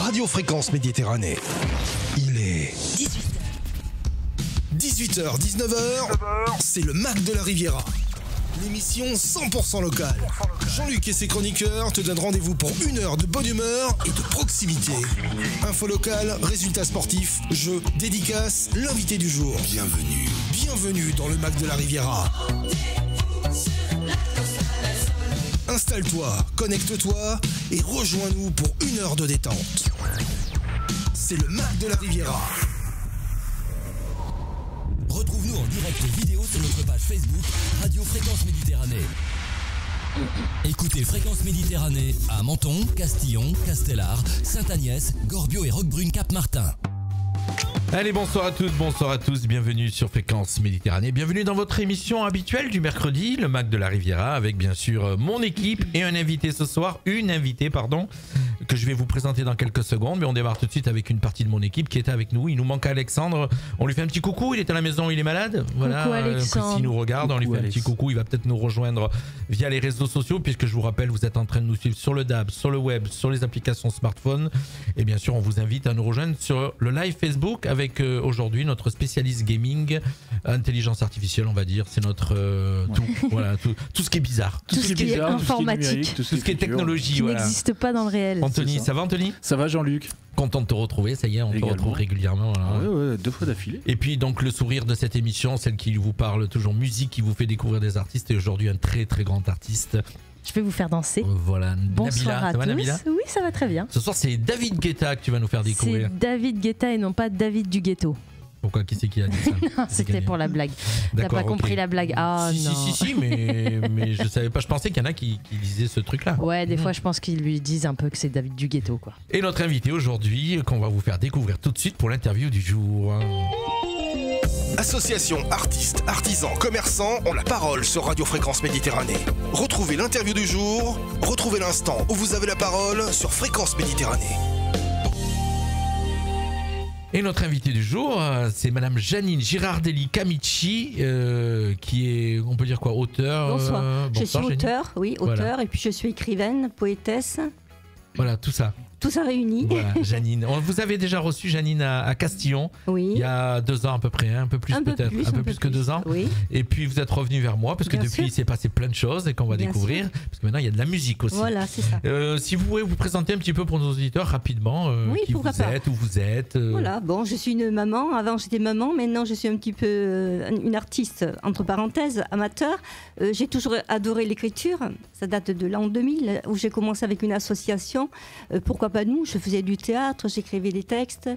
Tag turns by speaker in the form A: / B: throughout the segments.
A: Radio Fréquence Méditerranée. Il est 18h, 19h, c'est le Mac de la Riviera. L'émission 100% locale. Jean-Luc et ses chroniqueurs te donnent rendez-vous pour une heure de bonne humeur et de proximité. Info locale, résultats sportifs, jeux, dédicaces, l'invité du jour. Bienvenue dans le Mac de la Riviera. Installe-toi, connecte-toi et rejoins-nous pour une heure de détente. C'est le Mac de la Riviera.
B: Retrouve-nous en direct vidéo sur notre page Facebook Radio Fréquence Méditerranée. Écoutez Fréquence Méditerranée à Menton, Castillon, Castellar, Sainte-Agnès, Gorbio et Roquebrune Cap-Martin.
C: Allez, bonsoir à toutes, bonsoir à tous, bienvenue sur Fréquence Méditerranée, bienvenue dans votre émission habituelle du mercredi, le Mac de la Riviera, avec bien sûr mon équipe et un invité ce soir, que je vais vous présenter dans quelques secondes, mais on démarre tout de suite avec une partie de mon équipe qui est avec nous. Il nous manque Alexandre, on lui fait un petit coucou, il est à la maison, il est malade, voilà.
D: Coucou Alexandre.
C: S'il nous regarde, on lui fait un petit coucou, il va peut-être nous rejoindre via les réseaux sociaux, puisque je vous rappelle, vous êtes en train de nous suivre sur le DAB, sur le web, sur les applications smartphone, et bien sûr on vous invite à nous rejoindre sur le live Facebook avec aujourd'hui notre spécialiste gaming, intelligence artificielle on va dire, c'est notre tout, voilà, tout ce qui est bizarre.
D: Tout ce qui est informatique.
C: Tout ce qui est technologie.
D: Qui
C: voilà.
D: n'existe pas dans le réel.
C: Anthony, ça va Anthony ?
E: Ça va Jean-Luc ?
C: Content de te retrouver, ça y est, on te retrouve régulièrement. Voilà.
E: Ouais, 2 fois d'affilée.
C: Et puis donc le sourire de cette émission, celle qui vous parle toujours musique, qui vous fait découvrir des artistes, et aujourd'hui un très très grand artiste.
D: Je vais vous faire danser.
C: Voilà,
D: Bonsoir
C: Nabila.
D: à
C: Ça va,
D: tous.
C: Nabila ?
D: Oui, ça va très bien.
C: Ce soir c'est David Guetta que tu vas nous faire découvrir.
D: C'est David Guetta et non pas David du ghetto.
C: Pourquoi ? Qui c'est qui a dit ça ?
D: Non, c'était pour la blague. T'as
C: D'accord,
D: pas compris
C: ok.
D: la blague. Ah
C: si,
D: non.
C: si, mais je savais pas, je pensais qu'il y en a qui disaient ce truc-là.
D: Ouais, des fois je pense qu'ils lui disent un peu que c'est David du ghetto quoi.
C: Et notre invité aujourd'hui, qu'on va vous faire découvrir tout de suite pour l'interview du jour.
A: Associations, artistes, artisans, commerçants ont la parole sur Radio Fréquence Méditerranée. Retrouvez l'interview du jour, retrouvez l'instant où vous avez la parole sur Fréquence Méditerranée.
C: Et notre invité du jour, c'est Madame Janine Girardelli Camici, qui est, on peut dire quoi, auteur.
F: Bonsoir. Je suis
C: Janine.
F: auteur, oui, auteur,
C: Voilà.
F: et puis je suis écrivaine, poétesse,
C: Voilà, tout ça.
F: tout ça réuni.
C: Voilà, Janine. Vous avez déjà reçu Janine à Castillon,
F: Oui.
C: il y a 2 ans à peu près, un peu plus peut-être, un peu plus que 2 ans.
F: Oui.
C: Et puis vous êtes revenu vers moi, parce que
F: Bien
C: depuis
F: sûr.
C: il s'est passé plein de choses et qu'on va
F: Bien
C: découvrir,
F: sûr.
C: parce que maintenant il y a de la musique aussi.
F: Voilà, c'est ça.
C: Si vous pouvez vous présenter un petit peu pour nos auditeurs rapidement,
F: Oui,
C: qui vous
F: pourquoi pas.
C: êtes, où vous êtes.
F: Voilà, bon, je suis une maman. Avant, j'étais maman. Maintenant, je suis un petit peu une artiste, entre parenthèses, amateur. J'ai toujours adoré l'écriture. Ça date de l'an 2000, où j'ai commencé avec une association. Pourquoi pas nous ? Je faisais du théâtre, j'écrivais des textes.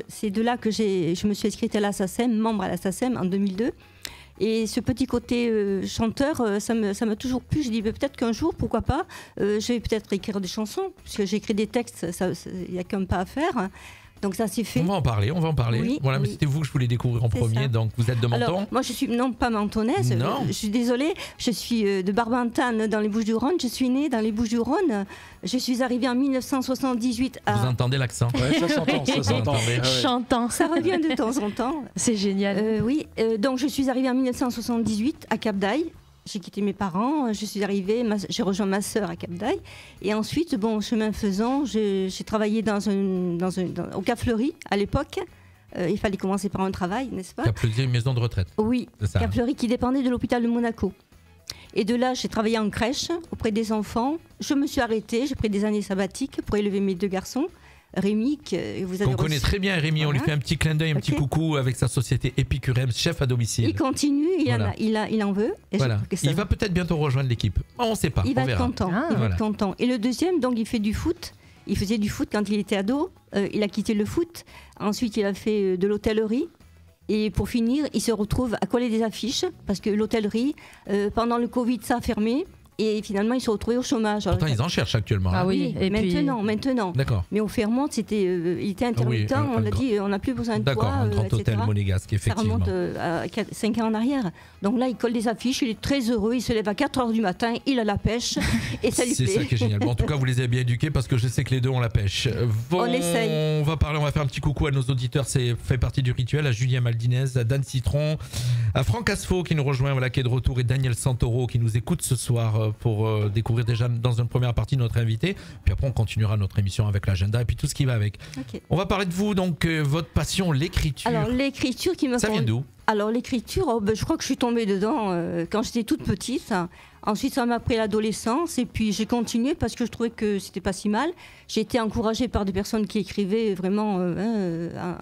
F: C'est de là que je me suis inscrite à la SACEM, membre à la SACEM en 2002. Et ce petit côté chanteur, ça m'a toujours plu. Je dis peut-être qu'un jour, pourquoi pas, je vais peut-être écrire des chansons, puisque j'écris des textes, il n'y a qu'un pas à faire. Donc ça s'est fait.
C: On va en parler.
F: Oui,
C: Voilà, mais
F: oui.
C: c'était vous que je voulais découvrir en
F: C'est
C: premier,
F: ça.
C: donc vous êtes de Menton.
F: Alors, moi je suis non pas mentonnaise,
C: Non.
F: je suis désolée, je suis de Barbantane dans les Bouches-du-Rhône, je suis née dans les Bouches-du-Rhône, je suis arrivée en 1978
C: Vous
F: à...
C: entendez l'accent.
E: Ouais, ça s'entend, ça s'entend.
C: Attendez.
E: Ah ouais.
D: Chantant.
F: Ça revient de temps en temps.
D: C'est génial.
F: Oui, donc je suis arrivée en 1978 à Cap-d'Aille. J'ai quitté mes parents, je suis arrivée, j'ai rejoint ma sœur à Cap-d'Aille. Et ensuite, bon, chemin faisant, j'ai travaillé au Cap Fleuri à l'époque. Il fallait commencer par un travail, n'est-ce pas ?
C: Cap Fleuri, une maison de retraite.
F: Oui,
C: C'est ça.
F: Cap Fleuri qui dépendait de l'hôpital de Monaco. Et de là, j'ai travaillé en crèche auprès des enfants. Je me suis arrêtée, j'ai pris des années sabbatiques pour élever mes 2 garçons. Rémi, que vous avez
C: On connaît
F: reçu.
C: très bien Rémi, on lui
F: Voilà.
C: fait un petit clin d'œil, un petit
F: Ok.
C: coucou avec sa société Epicurem, chef à domicile.
F: Il continue,
C: Voilà.
F: il en veut. Et
C: Voilà.
F: je- que ça-
C: Il va peut-être bientôt rejoindre l'équipe. On ne sait pas,
F: il
C: on
F: va être
C: verra.
F: content.
D: Ah.
F: Il va
C: Voilà.
F: être content. Et le deuxième, donc, il fait du foot. Il faisait du foot quand il était ado. Il a quitté le foot. Ensuite, il a fait de l'hôtellerie. Et pour finir, il se retrouve à coller des affiches parce que l'hôtellerie, pendant le Covid, ça a fermé. Et finalement, ils se sont retrouvés au chômage.
C: Pourtant,
F: Alors,
C: ils en cherchent actuellement.
D: Ah
C: hein.
D: oui, et puis-
F: maintenant.
C: D'accord.
F: Mais au Fairmont, il était intermittent.
C: Ah oui,
F: on a dit, on n'a plus besoin de
C: D'accord,
F: toi,
C: un grand
F: etc.
C: hôtel monégasque,
F: Ça
C: effectivement.
F: remonte à 5 ans en arrière. Donc là, il colle des affiches, il est très heureux, il se lève à 4 h du matin, il a la pêche et ça lui
C: C'est
F: plaît.
C: ça qui est génial. Bon, en tout cas, vous les avez bien éduqués parce que je sais que les deux ont la pêche. Bon,
F: On essaye.
C: On va faire un petit coucou à nos auditeurs. C'est fait partie du rituel. À Julien Maldinez, à Dan Citron, à Franck Asfo qui nous rejoint, voilà, qui est de retour, et Daniel Santoro qui nous écoute ce soir découvrir déjà dans une première partie notre invité. Puis après, on continuera notre émission avec l'agenda et puis tout ce qui va avec.
F: Ok.
C: On va parler de vous, donc votre passion, l'écriture.
F: Alors l'écriture qui me
C: Ça vient d'où?
F: Alors l'écriture, je crois que je suis tombée dedans quand j'étais toute petite. Ensuite, ça m'a pris l'adolescence et puis j'ai continué parce que je trouvais que c'était pas si mal. J'ai été encouragée par des personnes qui écrivaient vraiment,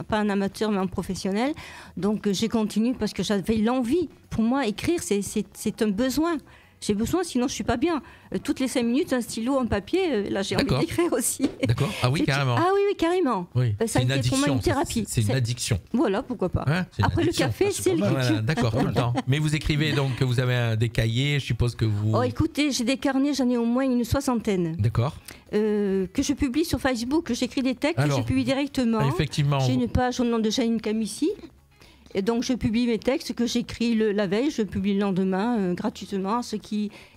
F: pas un amateur mais un professionnel. Donc j'ai continué parce que j'avais l'envie. Pour moi, écrire, c'est un besoin. J'ai besoin, sinon je suis pas bien. Toutes les 5 minutes, un stylo, un papier, là j'ai envie
C: D'accord.
F: d'écrire aussi.
C: D'accord. Ah oui, carrément.
F: Ah oui, carrément.
C: Oui.
F: Ça a
C: C'est une
F: été pour moi
C: addiction.
F: une thérapie.
C: C'est une addiction.
F: Voilà, pourquoi pas.
C: Hein, c'est une
F: Après le
C: addiction.
F: café, c'est
E: pas mal.
F: l'écriture.
C: Voilà, d'accord, tout le temps. Mais vous écrivez donc, vous avez des cahiers, je suppose que vous.
F: Oh, écoutez, j'ai des carnets, j'en ai au moins une 60aine.
C: D'accord.
F: Que je publie sur Facebook, j'écris des textes,
C: Alors,
F: je publie directement.
C: Ah, effectivement.
F: J'ai une page au nom de Janine Camissi. Et donc je publie mes textes que j'écris la veille, je publie le lendemain gratuitement.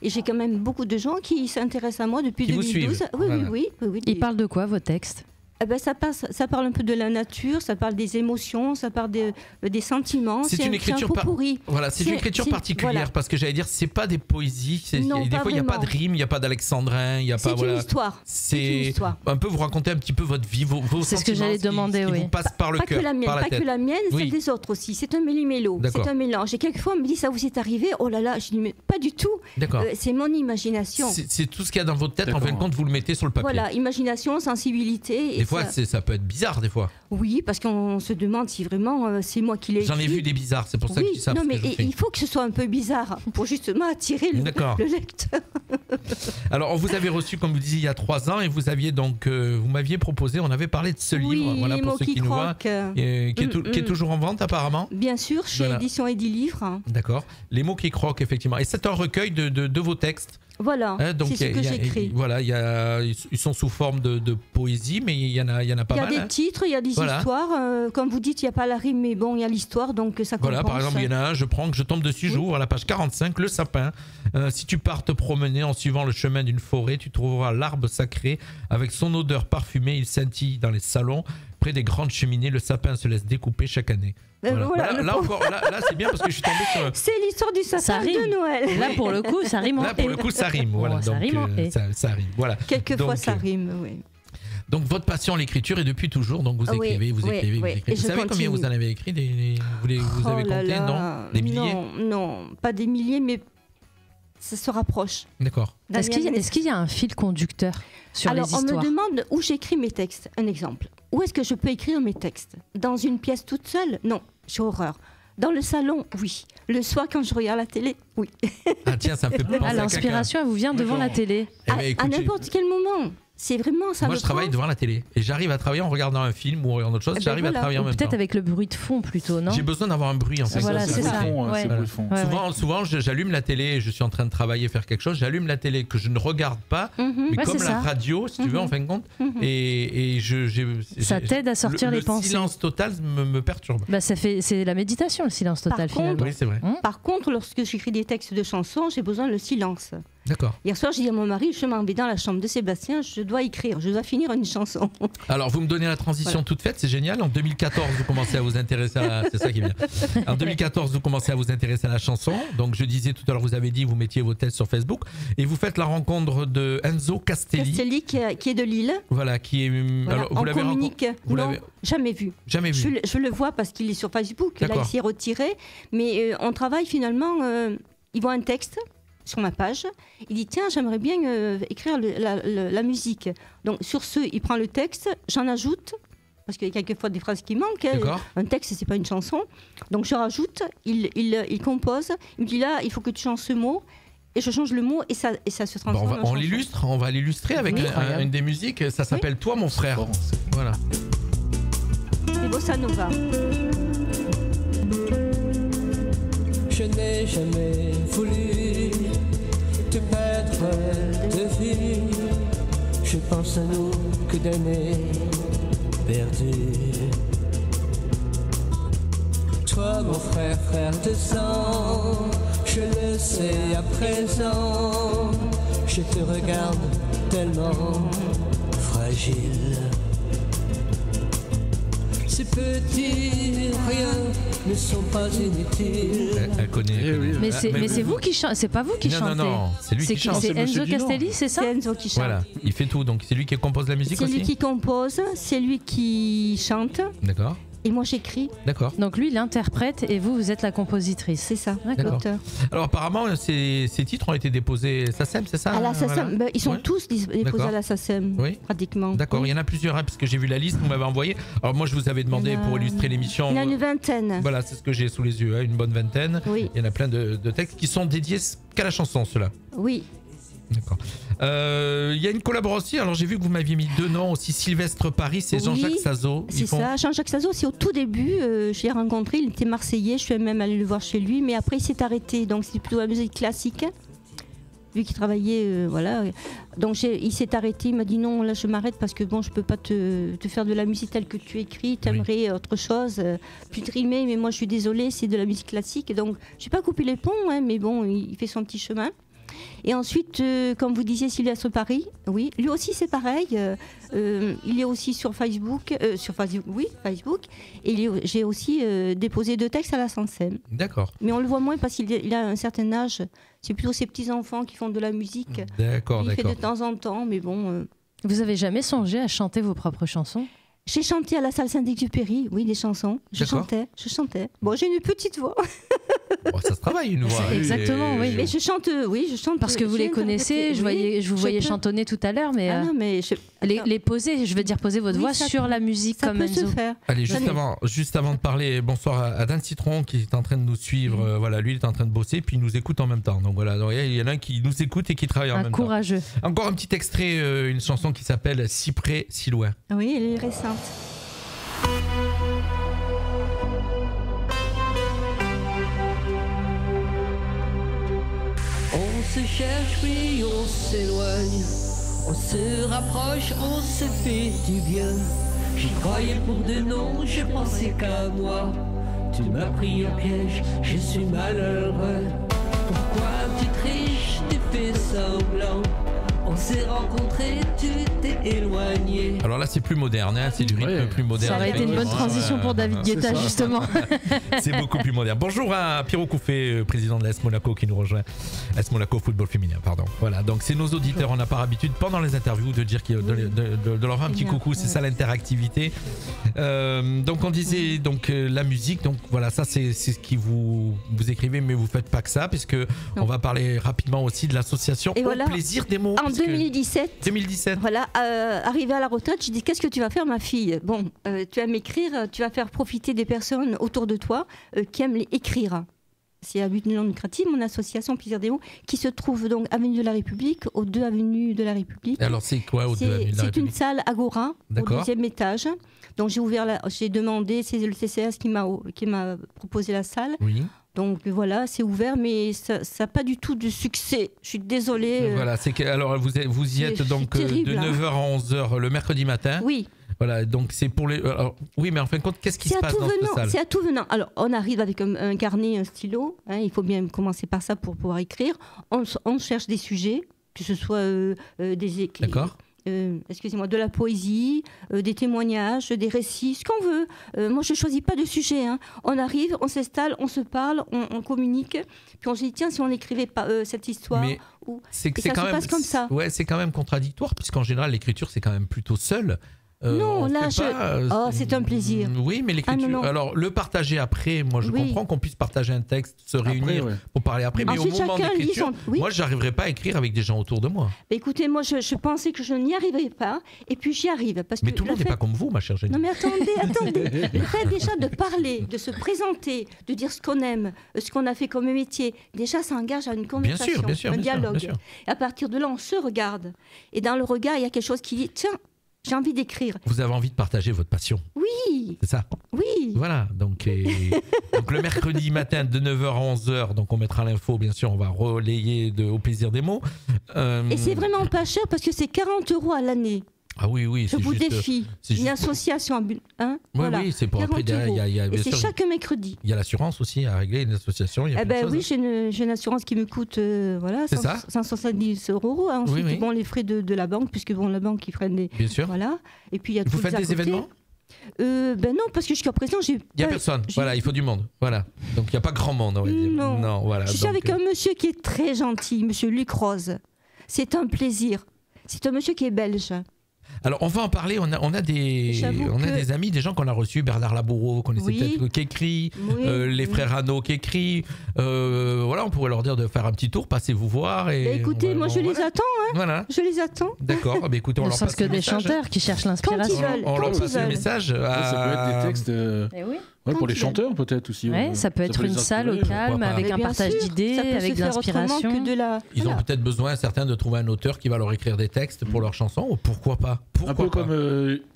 F: Et j'ai quand même beaucoup de gens qui s'intéressent à moi depuis
C: Qui vous
F: 2012.
C: suivent.
F: Oui,
C: Voilà.
F: oui.
D: Il parle de quoi, vos textes?
F: Eh ben, ça parle un peu de la nature, ça parle des émotions, ça parle des sentiments.
C: C'est une écriture
F: un pot pourri.
C: Voilà, c'est une écriture particulière
F: voilà.
C: parce que j'allais dire, c'est pas des poésies.
F: Non,
C: des
F: pas
C: fois, il n'y a pas de
F: vraiment.
C: rime, il n'y a pas d'alexandrin, il n'y a
F: C'est
C: pas.
F: une
C: Voilà.
F: histoire. C'est une
C: C'est
F: histoire.
C: un peu vous raconter un petit peu votre vie, vos
D: C'est ce que
C: sentiments,
D: j'allais demander,
C: qui
D: oui.
C: vous passe par le
F: Pas que
C: cœur,
F: la mienne,
C: par la
F: pas
C: tête.
F: que la mienne,
C: Oui.
F: celle des autres aussi. C'est un méli-mélo,
C: D'accord.
F: c'est un mélange. Et quelquefois, on me dit, ça vous est arrivé? Oh là là, je dis, mais pas du tout.
C: D'accord.
F: C'est mon imagination.
C: C'est tout ce qu'il y a dans votre tête. En
E: D'accord.
C: fin de compte, vous le mettez sur le papier.
F: Voilà, imagination, sensibilité. Et
C: Des fois,
F: ça...
C: ça peut être bizarre, des fois.
F: Oui, parce qu'on se demande si vraiment c'est moi qui l'ai écrit.
C: J'en ai vu des bizarres, c'est pour ça que je dis ça.
F: non,
C: parce
F: mais
C: que je fais.
F: il faut que ce soit un peu bizarre pour justement attirer
C: D'accord.
F: le lecteur.
C: Alors, on vous avait reçu, comme vous disiez, il y a 3 ans, et vous aviez donc, vous m'aviez proposé, on avait parlé de ce livre,
F: Oui,
C: voilà
F: les
C: pour
F: mots
C: ceux qui nous voient,
F: croquent.
C: qui est toujours en vente apparemment.
F: Bien sûr, chez
C: Voilà.
F: Édition Edilivre.
C: D'accord. Les mots qui croquent, effectivement. Et c'est un recueil de vos textes.
F: Voilà,
C: Hein, donc
F: c'est ce que j'écris.
C: Voilà, ils sont sous forme de poésie, mais il y en a pas
F: Il y a
C: mal.
F: des
C: hein.
F: titres, il y a des
C: Voilà.
F: histoires. Comme vous dites, il n'y a pas la rime, mais bon, il y a l'histoire, donc ça compense.
C: Voilà, par exemple, il y en a un, je tombe dessus, j'ouvre à la page 45, le sapin. Si tu pars te promener en suivant le chemin d'une forêt, tu trouveras l'arbre sacré avec son odeur parfumée. Il scintille dans les salons. Près des grandes cheminées, le sapin se laisse découper chaque année.
F: Voilà, le
C: Là,
F: pauvre.
C: encore, là, c'est bien parce que je suis tombé sur.
F: C'est l'histoire du
D: Ça
F: sapin
D: rime.
F: de Noël.
D: Là, pour le coup, ça rime en
C: Là, pour le coup, ça rime. Voilà,
D: ça
C: donc,
D: rime en et.
C: ça rime. Voilà.
F: Quelquefois,
C: Donc,
F: ça rime, oui.
C: Donc, votre passion, l'écriture, est depuis toujours. Donc, vous
F: Oui,
C: écrivez, vous
F: oui,
C: écrivez,
F: oui.
C: vous écrivez.
F: Et
C: Vous
F: je
C: savez combien
F: continue.
C: vous en avez écrit vous avez
F: Oh là
C: compté,
F: là.
C: non? Des milliers?
F: Non, pas des milliers, mais ça se rapproche.
C: D'accord.
D: Est-ce qu'il y a un fil conducteur sur
F: Alors,
D: les
F: on
D: histoires?
F: me demande où j'écris mes textes. Un exemple. Où est-ce que je peux écrire mes textes? Dans une pièce toute seule? Non, j'ai horreur. Dans le salon? Oui. Le soir, quand je regarde la télé? Oui.
C: Ah, tiens, ça me fait penser à quelqu'un.
D: L'inspiration, elle vous vient devant la télé.
C: Eh ben,
F: à
C: écoute,
F: n'importe quel moment. C'est vraiment ça.
C: moi,
F: me
C: je travaille
F: prend.
C: devant la télé et j'arrive à travailler en regardant un film ou en regardant autre chose.
F: Eh ben
C: J'arrive
F: voilà.
C: à travailler en
D: Ou
C: même temps.
D: peut-être avec le bruit de fond plutôt, non?
C: J'ai besoin d'avoir un bruit en fait.
D: Voilà, c'est
E: le
D: ça.
E: fond,
D: Ouais.
E: c'est le bruit de fond.
D: Ouais,
C: Souvent, j'allume la télé et je suis en train de travailler, faire quelque chose. J'allume la télé que je ne regarde pas, mais
D: Ouais,
C: comme
D: c'est
C: la
D: ça.
C: radio, si tu veux, en fin de compte. Et
D: Ça t'aide à sortir les
C: le
D: pensées.
C: Le silence total me perturbe.
D: Bah, c'est la méditation, le silence total,
F: Par
D: finalement.
F: contre-
C: Oui, c'est vrai.
F: Par contre, lorsque j'écris des textes de chansons, j'ai besoin de silence.
C: D'accord.
F: Hier soir, j'ai dit à mon mari, je m'en vais dans la chambre de Sébastien, je dois écrire, je dois finir une chanson.
C: Alors, vous me donnez la transition
F: Voilà.
C: toute faite, c'est génial. En 2014, vous commencez à vous intéresser à c'est ça qui est bien. En 2014, vous commencez à vous intéresser à la chanson. Donc, je disais tout à l'heure, vous avez dit, vous mettiez vos tests sur Facebook et vous faites la rencontre de Enzo Castelli.
F: Castelli, qui est de Lille.
C: Voilà, qui est.
F: Voilà.
C: Alors, vous
F: On
C: l'avez
F: communique.
C: vous
F: Non,
C: l'avez
F: jamais vu.
C: jamais vu.
F: Je le vois parce qu'il est sur Facebook. Là,
C: D'accord.
F: il s'est retiré. Mais on travaille finalement. Il voit un texte sur ma page. Il dit tiens, j'aimerais bien écrire la musique. Donc sur ce, il prend le texte, j'en ajoute. Parce qu'il y a quelquefois des phrases qui manquent. Hein.
C: D'accord.
F: Un texte, c'est pas une chanson. Donc je rajoute, il compose. Il me dit là, il faut que tu changes ce mot. Et je change le mot et ça se
C: Bon,
F: transforme en
C: on
F: chanson.
C: l'illustre, on va l'illustrer avec
F: Oui.
C: une des musiques. Ça s'appelle Toi, mon frère.
E: Fort,
C: Voilà.
F: C'est Bossa Nova.
G: Je n'ai jamais voulu te perdre de vue. Je pense à nous que d'années perdues. Toi, mon frère, frère de sang, je le sais à présent. Je te regarde tellement fragile. C'est petits, rien ne sont pas inutiles.
C: Elle connaît.
E: Eh oui.
D: Mais c'est vous qui chantez, c'est pas vous qui chantez.
C: Non, c'est lui qui chante.
D: C'est
E: c'est Monsieur
D: Enzo
E: Dino.
D: Castelli, c'est ça?
F: C'est Enzo qui chante.
C: Voilà, il fait tout. Donc c'est lui qui compose la musique
F: C'est
C: aussi.
F: lui qui compose, c'est lui qui chante,
C: D'accord,
F: et moi j'écris.
C: d'accord.
D: Donc lui, il interprète et vous êtes la compositrice.
F: C'est ça,
C: D'accord.
F: l'auteur.
C: Alors apparemment, ces titres ont été déposés SACEM, c'est ça?
F: À la SACEM,
C: Voilà.
F: ben, ils sont
C: Ouais.
F: tous déposés
C: D'accord.
F: à la SACEM,
C: Oui.
F: pratiquement.
C: D'accord,
F: Oui.
C: il y en a plusieurs, hein, parce que j'ai vu la liste que vous m'avez envoyée. Alors moi, je vous avais demandé
F: Il y en a-
C: pour illustrer l'émission.
F: Il y en a une vingtaine.
C: Voilà, c'est ce que j'ai sous les yeux, hein, une bonne vingtaine.
F: Oui,
C: Il y en a plein de textes qui sont dédiés qu'à la chanson, ceux-là.
F: oui.
C: D'accord. Il y a une collaboration. Alors j'ai vu que vous m'aviez mis deux noms aussi, Sylvestre Paris et
F: Oui,
C: Jean-Jacques Sazo.
F: C'est ça. Jean-Jacques Sazo, c'est au tout début. Je l'ai rencontré, il était marseillais. Je suis même allée le voir chez lui, mais après il s'est arrêté. Donc c'est plutôt la musique classique. Vu qu'il travaillait, voilà. Donc il s'est arrêté. Il m'a dit non, là je m'arrête parce que bon, je peux pas te faire de la musique telle que tu écris. T'aimerais autre chose, plus trimé. Mais moi je suis désolée, c'est de la musique classique. Donc j'ai pas coupé les ponts, hein, mais bon, il fait son petit chemin. Et ensuite, comme vous disiez, Sylvestre Paris, oui, lui aussi c'est pareil. Il est aussi sur Facebook, Facebook. Et j'ai aussi déposé 2 textes à la SACEM.
C: D'accord.
F: Mais on le voit moins parce qu'il a un certain âge. C'est plutôt ses petits-enfants qui font de la musique.
C: D'accord,
F: Il fait
C: d'accord.
F: de temps en temps, mais bon.
D: Vous avez jamais songé à chanter vos propres chansons?
F: J'ai chanté à la salle Saint-Exupéry, oui, des chansons. Je
C: D'accord.
F: chantais. Bon, j'ai une petite voix.
C: Bon, ça se travaille une voix.
D: Exactement, oui.
F: Mais je chante.
D: Parce que vous
F: j'ai
D: les connaissez,
F: interprété,
D: je vous voyais chantonner tout à l'heure, mais
F: Ah non, mais
D: les poser, je veux dire poser votre
F: Oui,
D: voix
F: ça
D: sur
F: peut-
D: la musique
F: ça
D: comme
F: peut se
D: Enzo.
F: faire.
C: Allez,
F: Ça
C: juste avant de parler, bonsoir à Dan Citron qui est en train de nous suivre. Voilà, lui il est en train de bosser puis il nous écoute en même temps. Donc voilà, donc, il y en a un qui nous écoute et qui travaille en
D: Un
C: même
D: courageux.
C: temps. Encore un petit extrait, une chanson qui s'appelle Si près, si loin.
F: Oui, elle est récente.
G: On se cherche puis on s'éloigne, on se rapproche, on se fait du bien. J'y croyais pour de non, je pensais qu'à moi. Tu m'as pris au piège, je suis malheureux. Pourquoi tu triches, tu fais semblant? On s'est rencontrés, tu t'es éloigné.
C: Alors là c'est plus moderne, hein, c'est du rythme
E: Ouais.
C: plus moderne.
D: Ça aurait été une bonne
C: effectivement.
D: transition pour David
E: c'est
D: Guetta,
E: ça.
D: justement.
C: C'est beaucoup plus moderne. Bonjour à Pierrot Couffet, président de l'AS Monaco qui nous rejoint. AS Monaco Football Féminin, pardon. Voilà, donc c'est nos auditeurs, on n'a pas l'habitude pendant les interviews de dire de leur faire un petit coucou, c'est ça l'interactivité. Donc on disait donc la musique, donc voilà, ça c'est ce qui vous écrivez, mais vous faites pas que ça, puisque on va parler rapidement aussi de l'association
F: Et
C: Au
F: voilà.
C: plaisir des mots.
F: En
C: puisque-
F: 2017, voilà, arrivée à la retraite, je dis qu'est-ce que tu vas faire, ma fille? Bon, tu vas m'écrire, tu vas faire profiter des personnes autour de toi qui aiment écrire. C'est à but non lucratif, mon association Plaisir des mots, qui se trouve donc avenue de la République, aux 2 avenues de la République.
C: Alors c'est quoi au
F: C'est
C: 2 avenue de la
F: c'est une
C: République?
F: salle Agora au
C: D'accord.
F: 2e étage. Donc j'ai demandé, c'est le CCS qui m'a proposé la salle.
C: Oui.
F: Donc voilà, c'est ouvert, mais ça n'a pas du tout de succès. Je suis désolée.
C: Voilà, c'est que alors vous y êtes
F: c'est
C: donc
F: terrible,
C: de
F: hein.
C: 9h à 11h le mercredi matin.
F: Oui,
C: Voilà, donc c'est pour les. Alors, oui, mais en fin de compte, qu'est-ce qui se
F: c'est à
C: passe
F: tout
C: dans cette
F: venant.
C: salle?
F: C'est à tout venant. Alors, on arrive avec un carnet, un stylo. Hein, il faut bien commencer par ça pour pouvoir écrire. On cherche des sujets, que ce soit des écrits.
C: D'accord.
F: Excusez-moi, de la poésie, des témoignages, des récits, ce qu'on veut. Moi, je ne choisis pas de sujet. Hein. On arrive, on s'installe, on se parle, on communique. Puis on se dit, tiens, si on n'écrivait pas cette histoire.
C: Mais
F: ou...
C: c'est que
F: et
C: c'est
F: ça
C: quand
F: se
C: même.
F: passe comme ça.
C: Ouais, c'est quand même contradictoire, puisqu'en général, l'écriture, c'est quand même plutôt seul.
F: Non,
C: on
F: là,
C: fait pas,
F: oh, c'est un plaisir.
C: Oui, mais l'écriture.
F: non.
C: Alors, le partager après, moi, je
F: Oui.
C: comprends qu'on puisse partager un texte, se réunir
E: ouais.
C: pour parler après, mais
F: Ensuite,
C: au moment
F: chacun lit
C: d'écriture,
F: son- oui.
C: moi, j'arriverais pas à écrire avec des gens autour de moi.
F: Bah, écoutez, moi, je pensais que je n'y arriverais pas. Et puis, j'y arrive. Parce
C: Mais
F: que
C: tout le monde n'est pas comme vous, ma chère Jenny.
F: Non mais attendez. Le fait déjà de parler, de se présenter, de dire ce qu'on aime, ce qu'on a fait comme métier, déjà ça engage à une conversation,
C: bien sûr,
F: un
C: bien sûr,
F: dialogue.
C: bien sûr.
F: Et à partir de là, on se regarde. Et dans le regard, il y a quelque chose qui dit, tiens, j'ai envie d'écrire.
C: Vous avez envie de partager votre passion,
F: Oui,
C: c'est ça?
F: oui.
C: Voilà, donc le mercredi matin de 9h à 11h, donc on mettra l'info, bien sûr, on va relayer Au plaisir des mots.
F: Et c'est vraiment pas cher parce que c'est 40 € à l'année.
C: Ah oui, oui,
F: Je
C: c'est
F: vous
C: juste...
F: défie.
C: c'est
F: Une
C: juste-
F: association, hein,
C: Oui,
F: voilà.
C: oui, c'est pour après,
F: 40
C: derrière, il y a
F: €.
C: bien
F: Et c'est
C: sûr,
F: chaque mercredi.
C: il y a l'assurance aussi à régler, une association, il y a
F: Eh
C: plein de
F: ben
C: choses.
F: oui, j'ai une assurance qui me coûte voilà,
C: C'est ça
F: 170 €. Ensuite,
C: Oui, oui.
F: bon, les frais de la banque, puisque bon, la banque, ils freine des...
C: Bien sûr.
F: Voilà. Et puis, il y a
C: Vous
F: tout
C: faites des événements?
F: Ben non, parce que jusqu'à présent, j'ai.
C: Il n'y a personne. Voilà, il faut du monde. Voilà. Donc il n'y a pas grand monde, on va dire.
F: Non.
C: Voilà.
F: Je suis
C: donc,
F: avec un monsieur qui est très gentil, monsieur Luc Rose. C'est un plaisir. C'est un monsieur qui est belge.
C: Alors on va en parler, on a des amis, des gens qu'on a reçus, Bernard Laboureau, vous connaissez peut-être, qui écrit, les frères Hano qui écrit, voilà, on pourrait leur dire de faire un petit tour, passez vous voir. Et
F: écoutez, moi je les attends, hein.
C: Voilà.
F: Je les attends.
C: D'accord, bah, écoutez, on leur passe
D: que
C: le
D: des
C: message.
D: chanteurs qui cherchent l'inspiration.
C: On leur passe le message.
E: Ça peut être des textes pour les chanteurs peut-être aussi.
D: Ouais, ça peut être une salle au calme avec un partage d'idées, avec de l'inspiration.
C: Ils ont peut-être besoin, certains, de trouver un auteur qui va leur écrire des textes pour leurs chansons, ou pourquoi pas.
E: Un peu comme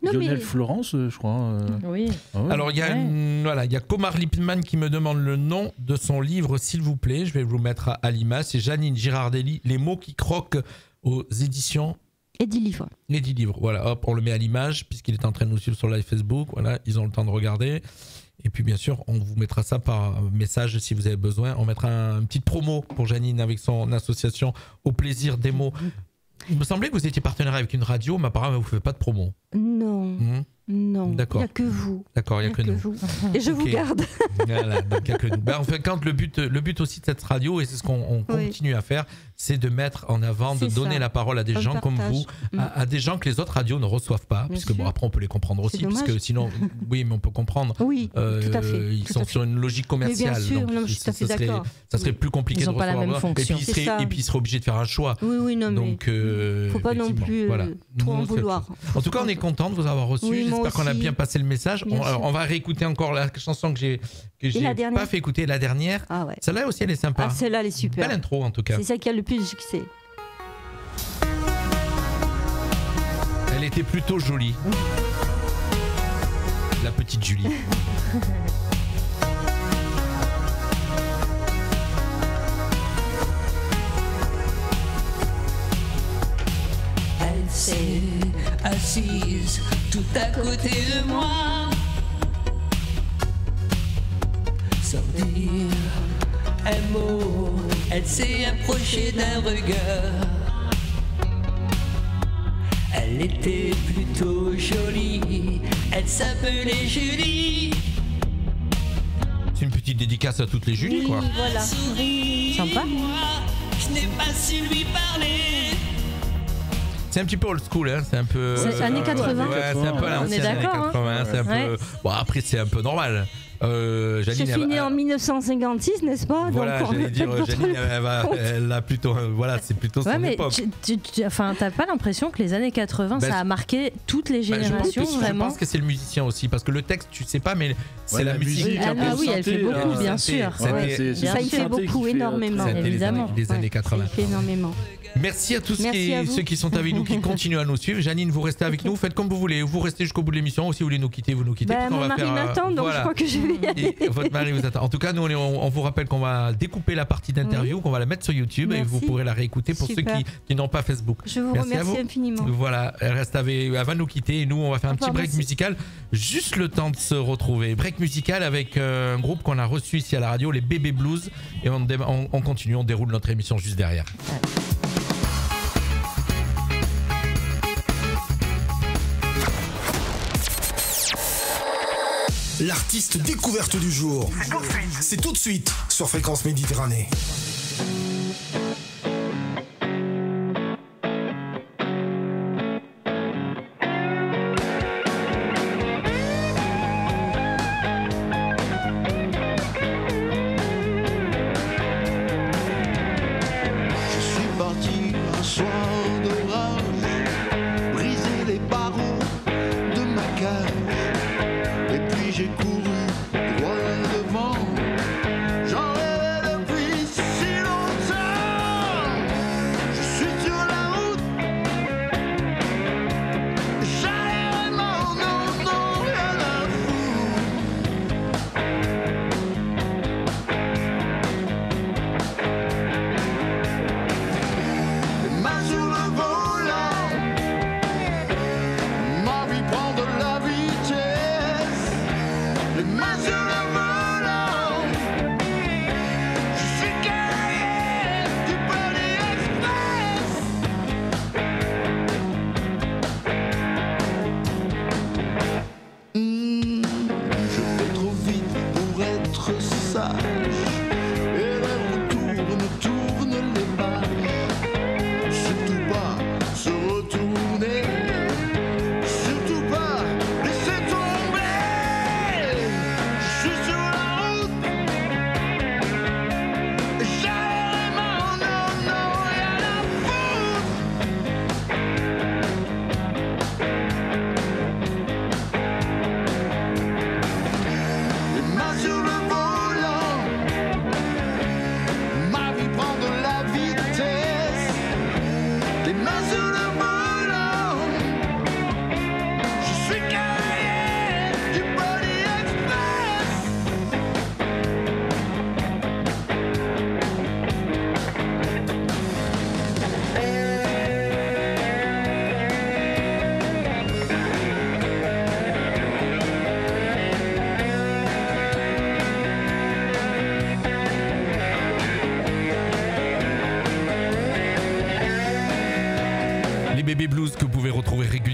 E: Lionel Florence, je crois.
D: Oui.
E: Ah ouais.
C: Alors, il y a Komar Lippmann qui me demande le nom de son livre, s'il vous plaît. Je vais vous mettre à l'image. C'est Janine Girardelli, Les mots qui croquent, aux éditions
F: Eddie Livre.
C: Eddie Livre. Voilà, hop, on le met à l'image puisqu'il est en train de nous suivre sur live Facebook. Voilà, ils ont le temps de regarder. Et puis, bien sûr, on vous mettra ça par message si vous avez besoin. On mettra une petite promo pour Janine avec son association Au plaisir des mots. Il me semblait que vous étiez partenaire avec une radio, mais apparemment, vous ne faites pas de promo.
F: Non. Non,
C: d'accord.
F: Il n'y a que vous.
C: D'accord, il n'y a que nous.
F: Vous. Et je vous garde.
C: Voilà, donc il n'y a que nous. En fait, quand le but aussi de cette radio, et c'est ce qu'on continue à faire, c'est de mettre en avant, de donner la parole à des gens comme vous, à des gens que les autres radios ne reçoivent pas, puisque bon, après on peut les comprendre aussi, parce que sinon, oui, mais on peut comprendre.
F: Oui, tout à fait.
C: Ils sont sur une logique commerciale.
F: Mais bien sûr,
C: donc
F: non, je suis tout à fait d'accord.
C: Ça serait plus compliqué
D: ils
C: de
D: recevoir. Ils n'ont pas la même fonction.
C: Et puis ils seraient obligés de faire un choix.
F: Oui, non,
C: donc,
F: mais faut pas non plus trop en vouloir.
C: En tout cas, on est content de vous avoir reçu. J'espère qu'on a bien passé le message. On va réécouter encore la chanson que j'ai pas fait écouter, la dernière.
F: Ah ouais.
C: Celle-là aussi, elle est sympa.
F: Ah, celle-là, elle est super.
C: Belle intro, en tout cas.
F: C'est celle qui a le plus de succès.
C: Elle était plutôt jolie. La petite Julie.
G: Elle s'est assise tout à côté de moi, sans dire un mot, elle s'est approchée d'un regard. Elle était plutôt jolie, elle s'appelait Julie.
C: C'est une petite dédicace à toutes les Julie, quoi.
F: Voilà.
D: Sympa.
G: Je n'ai pas su lui parler.
C: C'est un petit peu old school, hein. C'est un peu.
D: C'est années 80.
C: Ouais, c'est un peu à l'ancienne,
D: On est d'accord,
C: années 80. C'est un peu. Bon, après, c'est un peu normal.
F: Je suis née en 1956, n'est-ce pas?
C: Voilà,
F: donc
C: j'allais dire, Janine, elle a plutôt, voilà, c'est plutôt son époque.
D: Enfin, t'as pas l'impression que les années 80, ça a marqué toutes les générations, vraiment?
C: Je pense que c'est le musicien aussi, parce que le texte, tu sais pas, mais c'est la musique.
D: Ah oui, elle fait beaucoup, bien sûr.
F: Ça, il fait beaucoup, énormément.
D: Évidemment.
C: Les années 80.
F: Il fait énormément.
C: Merci à tous ceux qui sont avec nous, qui continuent à nous suivre. Janine, vous restez avec nous, faites comme vous voulez. Vous restez jusqu'au bout de l'émission, ou si vous voulez nous quitter, vous nous quittez.
F: Mon mari m'attend, donc je crois que je vais y aller.
C: Votre mari vous attend. En tout cas, nous, on vous rappelle qu'on va découper la partie d'interview, qu'on va la mettre sur YouTube, et vous pourrez la réécouter pour ceux qui n'ont pas Facebook.
F: Je vous remercie infiniment.
C: Voilà, elle va nous quitter, et nous, on va faire un petit break musical, juste le temps de se retrouver. Break musical avec un groupe qu'on a reçu ici à la radio, les Bébés Blues, et on continue, on déroule notre émission juste derrière.
A: L'artiste découverte du jour. C'est tout de suite sur Fréquence Méditerranée.
H: J'ai couru droit devant, j'en rêvais depuis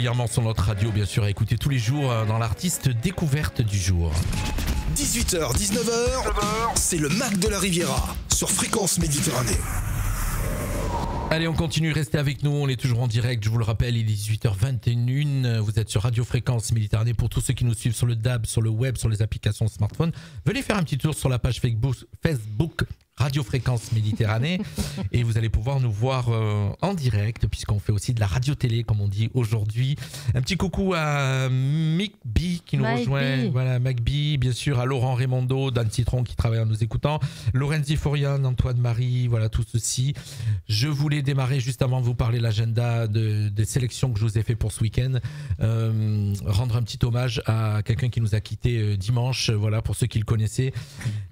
C: régulièrement sur notre radio, bien sûr, à écouter tous les jours dans l'artiste découverte du jour.
A: 18h, 19h, c'est le Mac de la Riviera sur Fréquence Méditerranée.
C: Allez, on continue, restez avec nous, on est toujours en direct, je vous le rappelle, il est 18h21, vous êtes sur Radio Fréquence Méditerranée. Pour tous ceux qui nous suivent sur le DAB, sur le web, sur les applications smartphone, venez faire un petit tour sur la page Facebook Radio Fréquence Méditerranée et vous allez pouvoir nous voir en direct puisqu'on fait aussi de la radio-télé comme on dit aujourd'hui. Un petit coucou à Mick B qui nous rejoint, voilà, Mick B, bien sûr à Laurent Raimondo, Dan Citron qui travaille en nous écoutant, Lorenzi Forian, Antoine Marie, voilà tout ceci. Je voulais démarrer juste avant de vous parler de l'agenda des sélections que je vous ai fait pour ce week-end, rendre un petit hommage à quelqu'un qui nous a quitté dimanche, voilà pour ceux qui le connaissaient,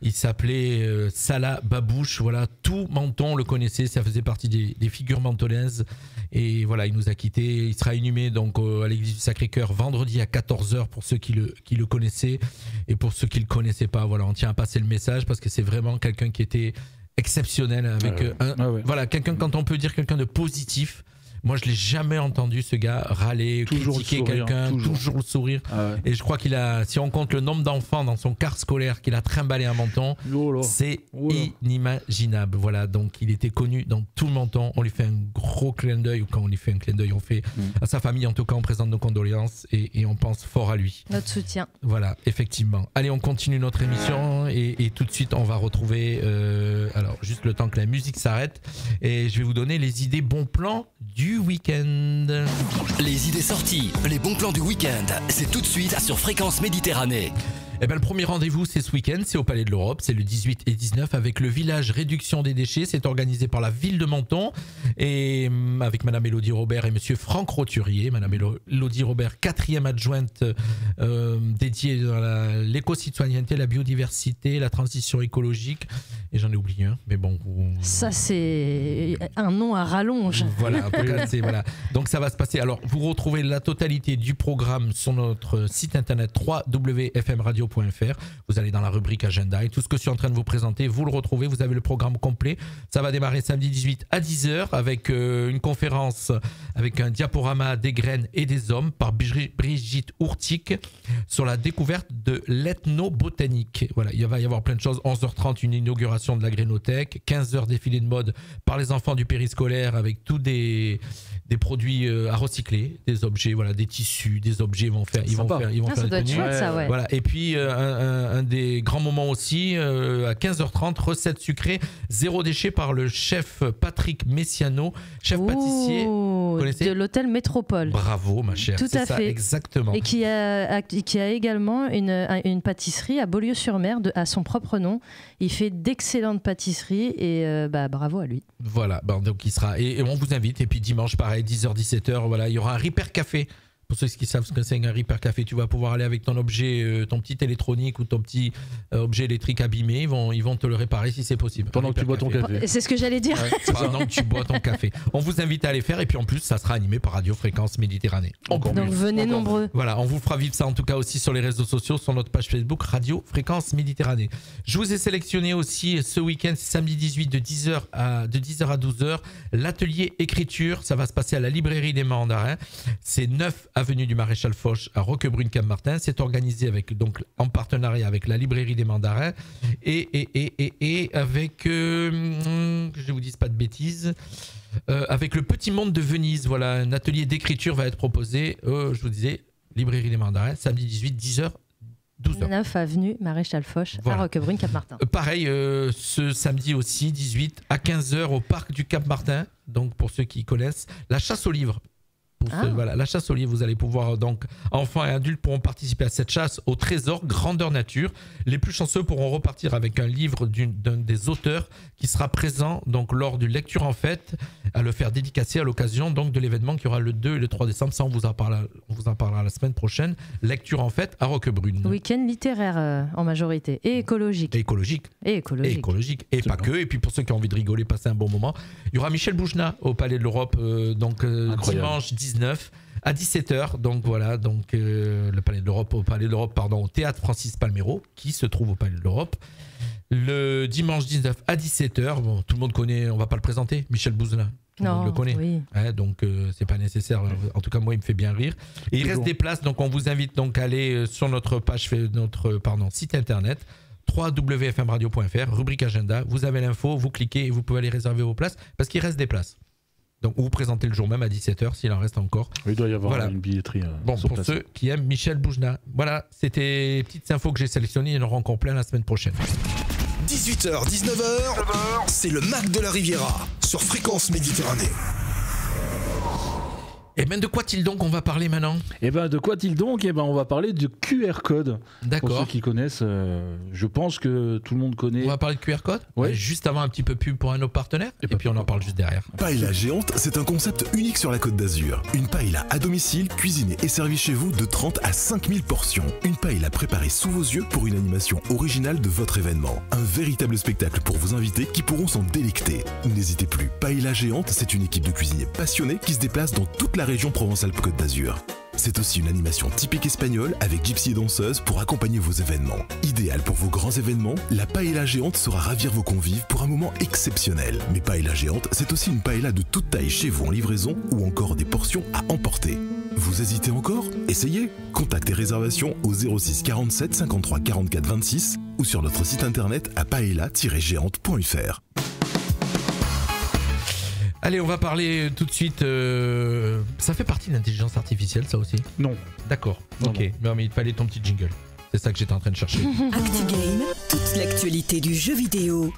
C: il s'appelait Salah Babouche, voilà, tout Menton le connaissait, ça faisait partie des figures mentonnaises et voilà, il nous a quittés. Il sera inhumé donc à l'église du Sacré-Cœur vendredi à 14h pour ceux qui le connaissaient et pour ceux qui le connaissaient pas, voilà, on tient à passer le message parce que c'est vraiment quelqu'un qui était exceptionnel avec voilà, quelqu'un, quand on peut dire quelqu'un de positif. Moi, je l'ai jamais entendu, ce gars, râler, toujours critiquer quelqu'un, toujours le sourire. Et je crois qu'il a, si on compte le nombre d'enfants dans son car scolaire qu'il a trimballé à Menton, c'est inimaginable. Voilà, donc il était connu dans tout le Menton. On lui fait un gros clin d'œil, ou quand on lui fait un clin d'œil, on fait à sa famille, en tout cas, on présente nos condoléances et on pense fort à lui.
D: Notre soutien.
C: Voilà, effectivement. Allez, on continue notre émission et tout de suite, on va retrouver, alors juste le temps que la musique s'arrête, et je vais vous donner les idées bons plans du week-end.
B: Les idées sorties, les bons plans du week-end, c'est tout de suite sur Fréquence Méditerranée.
C: Eh ben, le premier rendez-vous, c'est ce week-end, c'est au Palais de l'Europe, c'est le 18 et 19 avec le village réduction des déchets. C'est organisé par la ville de Menton et avec Madame Élodie Robert et Monsieur Franck Roturier. Madame Élodie Robert, 4e adjointe dédiée à l'éco-citoyenneté, la biodiversité, la transition écologique. Et j'en ai oublié un, mais bon.
D: Ça, c'est un nom à rallonge.
C: Voilà, en tout cas, c'est, voilà. Donc ça va se passer. Alors, vous retrouvez la totalité du programme sur notre site internet www.fmradio.fr. Vous allez dans la rubrique agenda et tout ce que je suis en train de vous présenter, vous le retrouvez, vous avez le programme complet. Ça va démarrer samedi 18 à 10h avec une conférence avec un diaporama des graines et des hommes par Brigitte Ourtic sur la découverte de l'ethnobotanique. Voilà, il va y avoir plein de choses. 11h30, une inauguration de la Grénothèque. 15h, défilé de mode par les enfants du périscolaire avec tous des produits à recycler, des objets, voilà, des tissus, des objets, ils vont faire
D: ça doit être chouette, ça, ouais.
C: Voilà. Et puis un des grands moments aussi à 15h30, recette sucrée zéro déchet par le chef Patrick Messiano, chef pâtissier
D: de l'hôtel Métropole.
C: Bravo ma chère,
D: tout à fait,
C: exactement.
D: Et qui a également une pâtisserie à Beaulieu-sur-Mer à son propre nom. Il fait d'excellentes pâtisseries et bravo à lui.
C: Voilà, donc il sera et on vous invite. Et puis dimanche pareil, 10h-17h, voilà, il y aura un Repair Café. Pour ceux qui savent ce que c'est un Repair Café, tu vas pouvoir aller avec ton objet, ton petit électronique ou ton petit objet électrique abîmé, ils vont te le réparer si c'est possible.
E: Pendant que tu bois ton café.
D: C'est ce que j'allais dire.
C: Ouais, pendant que tu bois ton café. On vous invite à aller faire et puis en plus ça sera animé par Radio Fréquence Méditerranée.
D: Donc venez nombreux.
C: Voilà, on vous fera vivre ça en tout cas aussi sur les réseaux sociaux, sur notre page Facebook Radio Fréquence Méditerranée. Je vous ai sélectionné aussi ce week-end, samedi 18 de 10h à 12h, l'atelier écriture. Ça va se passer à la librairie des Mandarins. C'est 9 avenue du Maréchal Foch à Roquebrune-Cap-Martin. C'est organisé en partenariat avec la librairie des Mandarins et avec, que je ne vous dise pas de bêtises, avec le Petit Monde de Venise. Voilà, un atelier d'écriture va être proposé, je vous disais, librairie des Mandarins, samedi 18, 10h. 12h.
D: 9 avenue Maréchal Foch à Roquebrune-Cap-Martin.
C: Pareil, ce samedi aussi, 18 à 15h au parc du Cap-Martin. Donc pour ceux qui connaissent, la chasse aux livres. Voilà, la chasse aux livres, vous allez pouvoir, donc enfants et adultes pourront participer à cette chasse au trésor grandeur nature. Les plus chanceux pourront repartir avec un livre d'un des auteurs qui sera présent donc lors d'une lecture en fête, à le faire dédicacer à l'occasion donc de l'événement qui aura le 2 et le 3 décembre. Ça, on vous en parlera la semaine prochaine. Lecture en fête à Roquebrune.
D: Week-end littéraire en majorité et écologique.
C: Et écologique. Et pas que. Et puis pour ceux qui ont envie de rigoler, passer un bon moment, il y aura Michel Boujna au Palais de l'Europe dimanche 19 à 17h. Donc voilà, le Palais de l'Europe, au Théâtre Francis Palmero qui se trouve au Palais de l'Europe. Le dimanche 19 à 17h, bon, tout le monde connaît, on va pas le présenter, Michel Boujna. Tout le monde le connaît.
D: Oui.
C: Donc c'est pas nécessaire. En tout cas, moi, il me fait bien rire. Et il reste des places, donc on vous invite donc à aller sur notre site internet www.fmradio.fr, rubrique agenda. Vous avez l'info, vous cliquez et vous pouvez aller réserver vos places parce qu'il reste des places. Donc vous présentez le jour même à 17h s'il en reste encore.
E: Oui, il doit y avoir une billetterie.
C: Bon, pour ceux qui aiment Michel Boujna. Voilà, c'était les petites infos que j'ai sélectionnées. Il y en aura encore plein la semaine prochaine.
A: 18h, 19h, c'est le Mac de la Riviera sur Fréquence Méditerranée.
C: Et bien de quoi-il donc on va parler maintenant ?
E: Et ben de quoi-il donc ? Et ben on va parler de QR code.
C: D'accord.
E: Pour ceux qui connaissent, je pense que tout le monde connaît.
C: On va parler de QR code ?
E: Ouais.
C: Juste avant un petit peu pub pour un de nos partenaires et puis on en parle juste derrière.
H: Paella géante, c'est un concept unique sur la Côte d'Azur. Une paella à domicile, cuisinée et servie chez vous de 30 à 5000 portions. Une paella préparée sous vos yeux pour une animation originale de votre événement. Un véritable spectacle pour vos invités qui pourront s'en délecter. N'hésitez plus, Paella géante, c'est une équipe de cuisiniers passionnés qui se déplacent dans toute la région Provence-Alpes-Côte d'Azur. C'est aussi une animation typique espagnole avec gypsy et danseuse pour accompagner vos événements. Idéal pour vos grands événements, la paella géante saura ravir vos convives pour un moment exceptionnel. Mais paella géante, c'est aussi une paella de toute taille chez vous en livraison ou encore des portions à emporter. Vous hésitez encore ? Essayez ! Contactez réservation au 06 47 53 44 26 ou sur notre site internet à paella-géante.fr.
C: Allez, on va parler tout de suite. Ça fait partie de l'intelligence artificielle, ça aussi ?
E: Non.
C: D'accord. Ok. Non, mais il fallait ton petit jingle. C'est ça que j'étais en train de chercher.
I: ActuGame, toute l'actualité du jeu vidéo.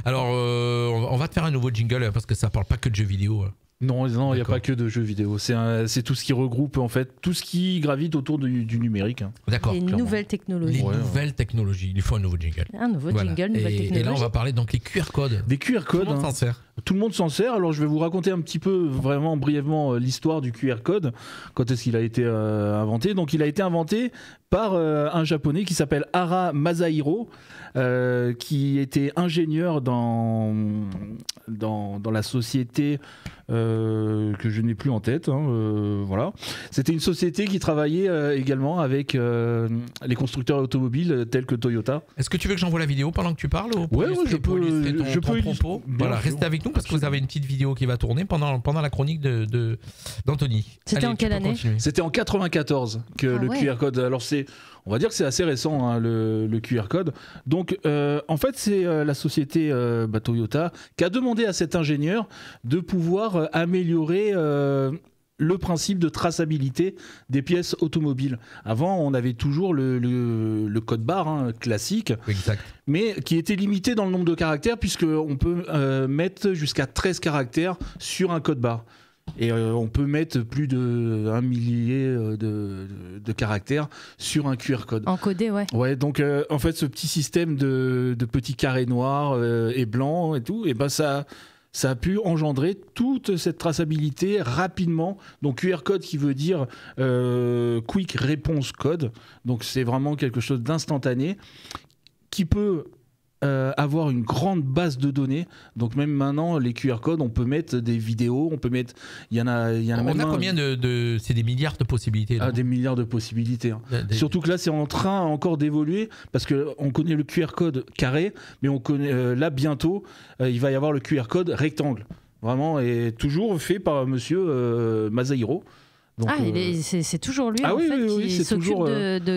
C: Alors, on va te faire un nouveau jingle parce que ça parle pas que de jeux vidéo.
E: Non, il n'y a pas que de jeux vidéo. C'est tout ce qui regroupe, en fait, tout ce qui gravite autour du numérique.
C: D'accord.
D: Les nouvelles technologies.
C: Nouvelles technologies. Il faut un nouveau jingle.
D: Un nouveau jingle, nouvelle technologie.
C: Et là, on va parler donc les QR codes.
E: Des QR codes.
C: Tout le monde s'en sert.
E: Tout le monde s'en sert. Alors, je vais vous raconter un petit peu, vraiment brièvement, l'histoire du QR code. Quand est-ce qu'il a été inventé ? Donc, il a été inventé par un japonais qui s'appelle Hara Masahiro, qui était ingénieur dans la société que je n'ai plus en tête. Voilà. C'était une société qui travaillait également avec les constructeurs automobiles tels que Toyota.
C: Est-ce que tu veux que j'envoie la vidéo pendant que tu parles ou
E: Ouais, je peux
C: propos. Voilà, restez avec nous parce que vous avez une petite vidéo qui va tourner pendant la chronique d'Anthony.
D: C'était en quelle année ?
E: C'était en 94 que le QR code. Alors on va dire que c'est assez récent, le QR code. Donc, en fait, c'est la société Toyota qui a demandé à cet ingénieur de pouvoir améliorer le principe de traçabilité des pièces automobiles. Avant, on avait toujours le code barre classique,
C: exact,
E: mais qui était limité dans le nombre de caractères, puisqu'on peut mettre jusqu'à 13 caractères sur un code barre. Et on peut mettre plus d'1 millier de caractères sur un QR code.
D: Encodé, ouais.
E: Ouais, donc en fait, ce petit système de petits carrés noirs et blancs et tout, et ben ça a pu engendrer toute cette traçabilité rapidement. Donc QR code qui veut dire Quick Response Code. Donc c'est vraiment quelque chose d'instantané qui peut avoir une grande base de données. Donc même maintenant, les QR codes, on peut mettre des vidéos, on peut mettre... On a
C: combien c'est des milliards de possibilités.
E: Des milliards de possibilités. Surtout que là, c'est en train encore d'évoluer parce qu'on connaît le QR code carré, mais on connaît là bientôt, il va y avoir le QR code rectangle. Vraiment, et toujours fait par monsieur Masahiro. Donc,
D: c'est toujours lui qui s'occupe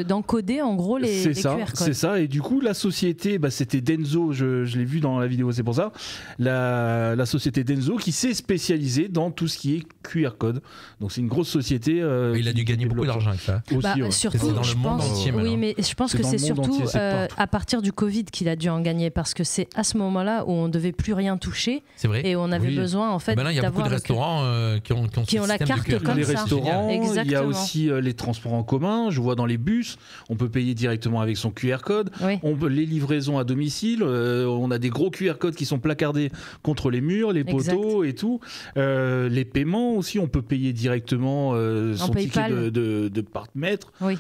D: d'encoder en gros les QR codes.
E: C'est ça, et du coup la société, c'était Denso, je l'ai vu dans la vidéo, c'est pour ça, la société Denso qui s'est spécialisée dans tout ce qui est QR code. Donc c'est une grosse société.
C: Il a dû gagner beaucoup d'argent avec ça.
E: Aussi,
D: surtout,
C: c'est dans le monde entier.
D: Oui, mais je pense que c'est surtout à partir du Covid qu'il a dû en gagner, parce que c'est à ce moment-là où on ne devait plus rien toucher.
C: C'est vrai.
D: Et on avait besoin en fait
C: d'avoir. Il y a beaucoup de restaurants qui ont
D: la carte comme
E: les
D: ça.
E: Restaurants,
D: exactement.
E: il y a aussi les transports en commun. Je vois dans les bus, on peut payer directement avec son QR code.
D: Oui.
E: Les livraisons à domicile, on a des gros QR codes qui sont placardés contre les murs, les poteaux et tout. Les paiements aussi, on peut payer directement son ticket de part-mètre.
D: Oui.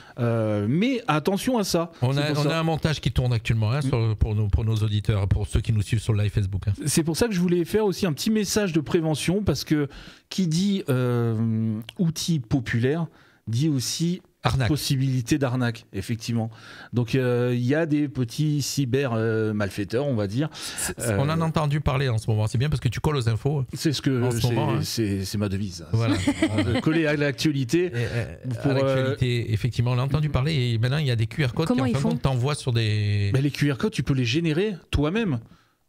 E: Mais attention à ça.
C: On a un montage qui tourne actuellement pour nos auditeurs, pour ceux qui nous suivent sur le live Facebook.
E: C'est pour ça que je voulais faire aussi un petit message de prévention, parce que qui dit outils populaires dit aussi possibilité d'arnaque, effectivement. Donc il y a des petits cyber malfaiteurs, on va dire.
C: On en a entendu parler en ce moment. C'est bien parce que tu colles aux infos.
E: C'est ce que c'est ma devise.
C: Voilà.
E: Coller à l'actualité.
C: À l'actualité, effectivement, on a entendu parler et maintenant il y a des QR codes
D: Comment
C: qui
D: ils font
C: t'envoient sur des.
E: Mais les QR codes, tu peux les générer toi-même.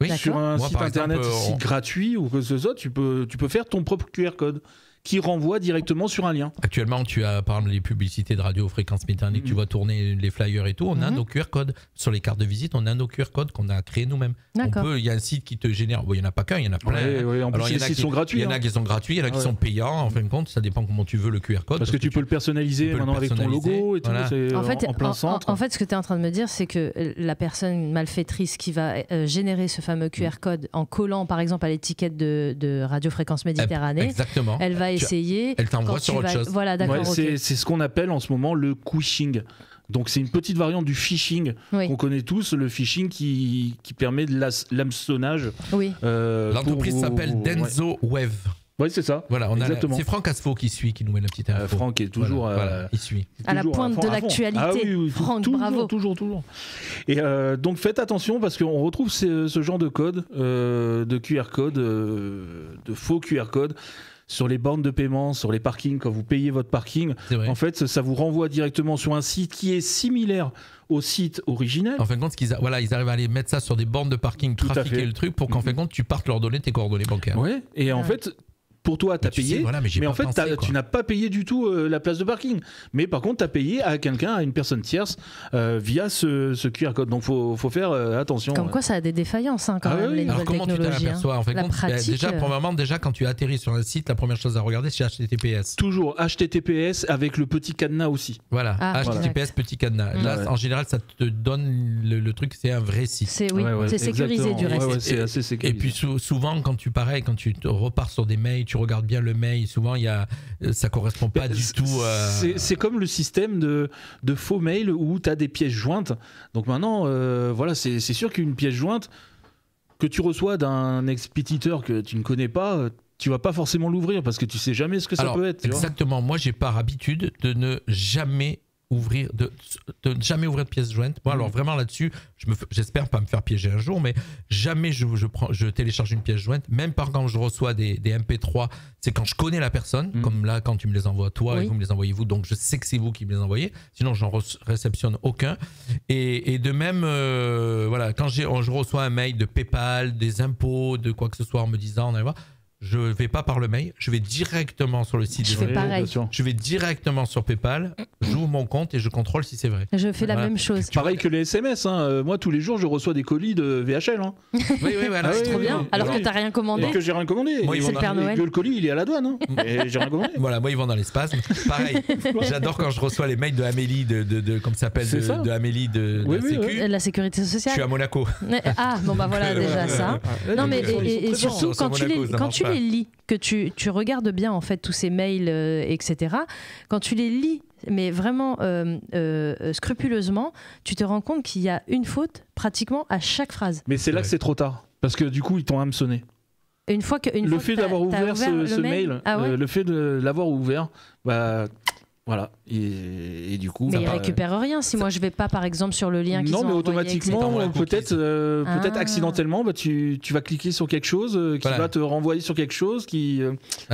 C: Oui,
E: sur un
C: Moi,
E: site
C: par
E: internet
C: exemple,
E: gratuit ou que ce soit, tu peux faire ton propre QR code qui renvoie directement sur un lien.
C: Actuellement, tu as par exemple les publicités de radio Fréquence Méditerranée que tu vois tourner les flyers et tout. On a nos QR codes sur les cartes de visite. On a nos QR codes qu'on a créés nous-mêmes. Il y a un site qui te génère. Bon, il y en a pas qu'un, il y en a plein.
E: En plus, les sites sont gratuits.
C: Il y en a qui sont gratuits, il y en a qui sont payants. En fin de compte, ça dépend comment tu veux le QR code.
E: Parce que tu peux le personnaliser maintenant avec ton logo et tout.
C: Voilà.
E: C'est en plein centre.
D: En fait, ce que tu es en train de me dire, c'est que la personne malfaitrice qui va générer ce fameux QR code en collant, par exemple, à l'étiquette de Radio Fréquence Méditerranée,
C: exactement.
D: Elle va essayer.
C: Elle t'envoie sur autre chose.
D: Voilà, d'accord.
E: C'est ce qu'on appelle en ce moment le quishing. Donc c'est une petite variante du phishing qu'on connaît tous, le phishing qui permet de l'hameçonnage.
D: Oui.
C: L'entreprise s'appelle Denso Web.
E: Oui, c'est ça.
C: Voilà,
E: exactement.
C: C'est Franck Asfo qui nous met la petite info.
E: Franck est toujours
C: il suit.
D: À la pointe de l'actualité.
E: Ah oui,
D: Franck,
E: toujours,
D: bravo.
E: Toujours. Et donc faites attention parce qu'on retrouve ce genre de code, de QR code, de faux QR code sur les bornes de paiement, sur les parkings, quand vous payez votre parking. En fait, ça vous renvoie directement sur un site qui est similaire au site originel.
C: En fin de compte, ils arrivent à aller mettre ça sur des bornes de parking, trafiquer le truc pour qu'en fin de compte, tu partes leur donner tes coordonnées bancaires.
E: Ouais, et en fait, pour toi, tu as payé, mais en fait, tu n'as pas payé du tout la place de parking. Mais par contre, tu as payé à quelqu'un, à une personne tierce, via ce QR code. Donc, il faut faire attention.
D: Comme quoi, ça a des défaillances, quand même, les nouvelles technologies.
C: Alors, comment tu t'aperçois en fait,
D: la pratique,
C: déjà, quand tu atterris sur un site, la première chose à regarder, c'est HTTPS.
E: Toujours HTTPS avec le petit cadenas aussi.
C: Voilà, HTTPS, petit cadenas. Là, en général, ça te donne le truc, c'est un vrai site.
D: C'est sécurisé du reste.
E: C'est assez sécurisé.
C: Et puis, souvent, quand tu repars sur des mails, tu regardes bien le mail, souvent ça correspond pas du tout.
E: C'est comme le système de faux mails où tu as des pièces jointes. Donc maintenant, c'est sûr qu'une pièce jointe que tu reçois d'un expéditeur que tu ne connais pas, tu vas pas forcément l'ouvrir parce que tu sais jamais ce que ça peut être.
C: Exactement. Moi, j'ai par habitude de ne jamais ouvrir de jamais pièce jointe. Bon, alors vraiment là-dessus, j'espère pas me faire piéger un jour, mais jamais je télécharge une pièce jointe, même par quand je reçois des MP3, c'est quand je connais la personne, comme là quand tu me les envoies toi et vous me les envoyez vous, donc je sais que c'est vous qui me les envoyez, sinon j'en réceptionne aucun. Et de même, quand je reçois un mail de PayPal, des impôts, de quoi que ce soit en me disant, je ne vais pas par le mail, je vais directement sur le site.
D: Je fais pareil.
C: Je vais directement sur PayPal, j'ouvre mon compte et je contrôle si c'est vrai.
D: Je fais la même chose.
E: Pareil que les SMS. Moi, tous les jours, je reçois des colis de VHL.
C: Oui, voilà.
D: C'est trop bien. Alors que tu n'as rien commandé.
E: Et que j'ai rien commandé.
D: C'est le Père Noël.
E: Et que le colis, il est à la douane. Et j'ai rien commandé.
C: Voilà, moi, ils vont dans l'espace. Pareil, j'adore quand je reçois les mails de Amélie, comme ça s'appelle, de Amélie de la Sécu.
D: La sécurité sociale.
C: Je suis à Monaco.
D: Ah, bon, bah voilà, déjà ça. Non, mais et surtout, quand tu les lis, que tu regardes bien en fait tous ces mails, etc. Quand tu les lis, mais vraiment scrupuleusement, tu te rends compte qu'il y a une faute pratiquement à chaque phrase.
E: Mais c'est là que c'est trop tard, parce que du coup ils t'ont hameçonné. Le fait d'avoir ouvert ce mail, le fait de l'avoir ouvert, voilà, et du coup...
D: Mais ils récupèrent rien si moi je vais pas par exemple sur le lien qu'ils ont envoyé.
E: Non, mais automatiquement, peut-être accidentellement, tu vas cliquer sur quelque chose qui va te renvoyer sur quelque chose qui...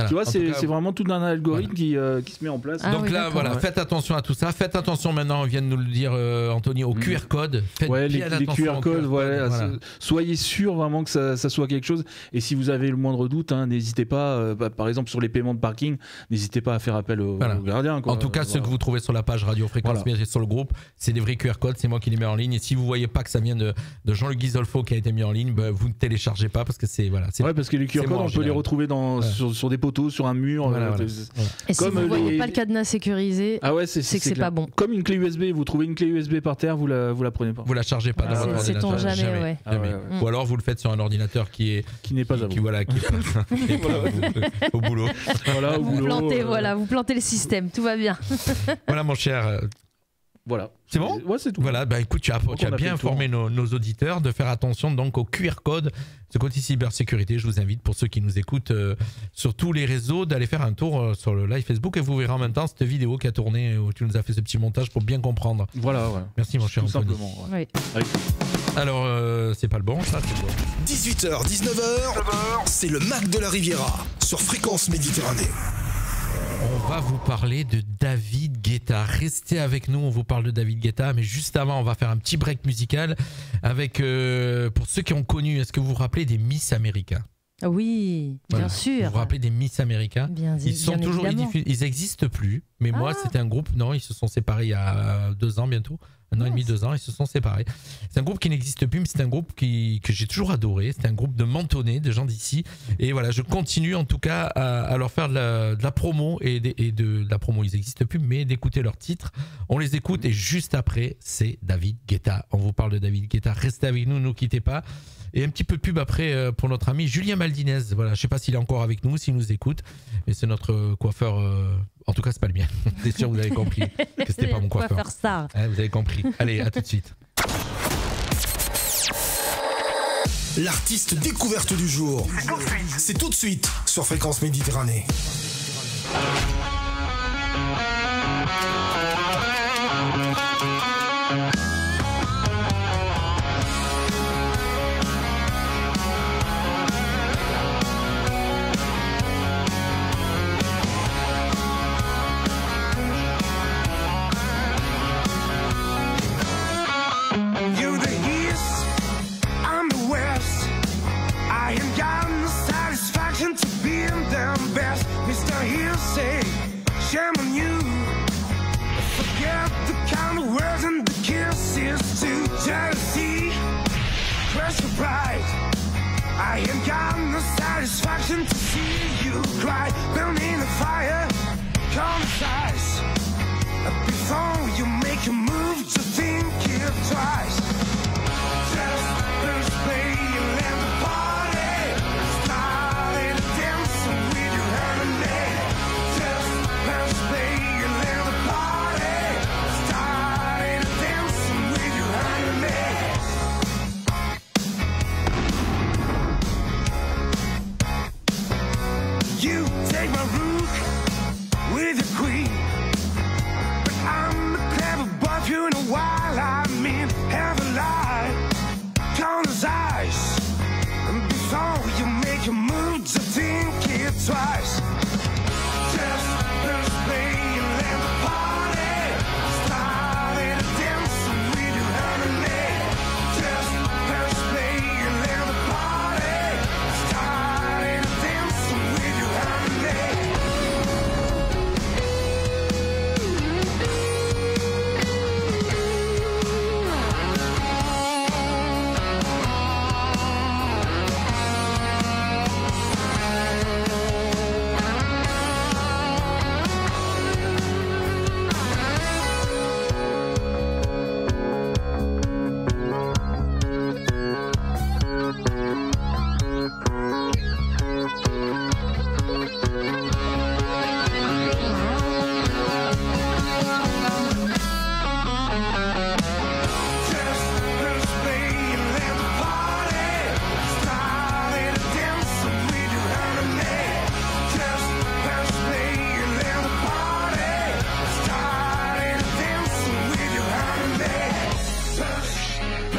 E: Tu vois, c'est vraiment tout un algorithme qui se met en place.
C: Donc là, faites attention à tout ça. Faites attention maintenant, on vient de nous le dire, Anthony, au QR code. Faites bien attention
E: les QR codes, soyez sûr vraiment que ça soit quelque chose. Et si vous avez le moindre doute, n'hésitez pas, par exemple sur les paiements de parking, n'hésitez pas à faire appel au gardien.
C: En tout cas, ceux que vous trouvez sur la page Radio Fréquence Méditerranée sur le groupe, c'est des vrais QR codes, c'est moi qui les mets en ligne. Et si vous voyez pas que ça vient de Jean-Luc Guizolfo qui a été mis en ligne, vous ne téléchargez pas parce que c'est
E: parce que les QR codes, on peut les retrouver sur des poteaux, sur un mur.
D: Et si vous ne voyez pas le cadenas sécurisé, c'est que c'est pas bon.
E: Comme une clé USB, vous trouvez une clé USB par terre, vous la prenez pas.
C: Vous la chargez pas dans votre ordinateur.
D: C'est jamais.
C: Ou alors vous le faites sur un ordinateur qui n'est pas au boulot.
D: Vous plantez le système, tout va bien.
C: Voilà mon cher.
E: Voilà.
C: C'est bon ?
E: Ouais, c'est tout.
C: Voilà, bah écoute, tu as bien informé nos auditeurs de faire attention donc au QR code. Ce côté cybersécurité, je vous invite pour ceux qui nous écoutent sur tous les réseaux d'aller faire un tour sur le live Facebook et vous verrez en même temps cette vidéo qui a tourné où tu nous as fait ce petit montage pour bien comprendre.
E: Voilà, ouais.
C: Merci mon cher Anthony.
E: Tout simplement. Ouais.
D: Oui.
C: Alors, c'est pas le bon, ça, c'est le bon.
A: 18h, 19h, c'est le Mac de la Riviera sur Fréquence Méditerranée.
C: On va vous parler de David Guetta. Restez avec nous, on vous parle de David Guetta. Mais juste avant, on va faire un petit break musical avec, pour ceux qui ont connu, est-ce que vous vous rappelez des Miss Américains ?
D: Oui, bien sûr.
C: Vous vous rappelez des Miss Américains ? Ils sont toujours, ils n'existent plus. Mais moi, c'était un groupe, non, ils se sont séparés il y a 2 ans bientôt. 1 an et demi, 2 ans, ils se sont séparés. C'est un groupe qui n'existe plus, mais c'est un groupe que j'ai toujours adoré. C'est un groupe de Mentonnais, de gens d'ici. Et voilà, je continue en tout cas à leur faire de la promo et de la promo. Ils n'existent plus, mais d'écouter leurs titres. On les écoute et juste après, c'est David Guetta. On vous parle de David Guetta. Restez avec nous, ne quittez pas. Et un petit peu de pub après pour notre ami Julien Maldinez. Voilà, je ne sais pas s'il est encore avec nous, s'il nous écoute. Mais c'est notre coiffeur. En tout cas, c'est pas le mien. C'est sûr, vous avez compris que c'était pas mon coiffeur.
D: Coiffeur star.
C: Vous avez compris. Allez, à tout de suite.
A: L'artiste découverte du jour. C'est tout de suite sur Fréquence Méditerranée.
J: Shame on you. Forget the kind of words and the kisses to jealousy. Crush your pride. I ain't got no satisfaction to see you cry. Burning the fire, calm the size. Before you make a move, just think it twice. Just first play and let the party started dancing with your harmony. Just first play and let the party started dancing with your harmony. You take my rook with your queen, but I'm the clever buff, you know while I mean have a lie, count his eyes, and before you make a move, to think it twice. Just first play and let the party started dancing with your harmony. Just first play and let the party started dancing with your harmony.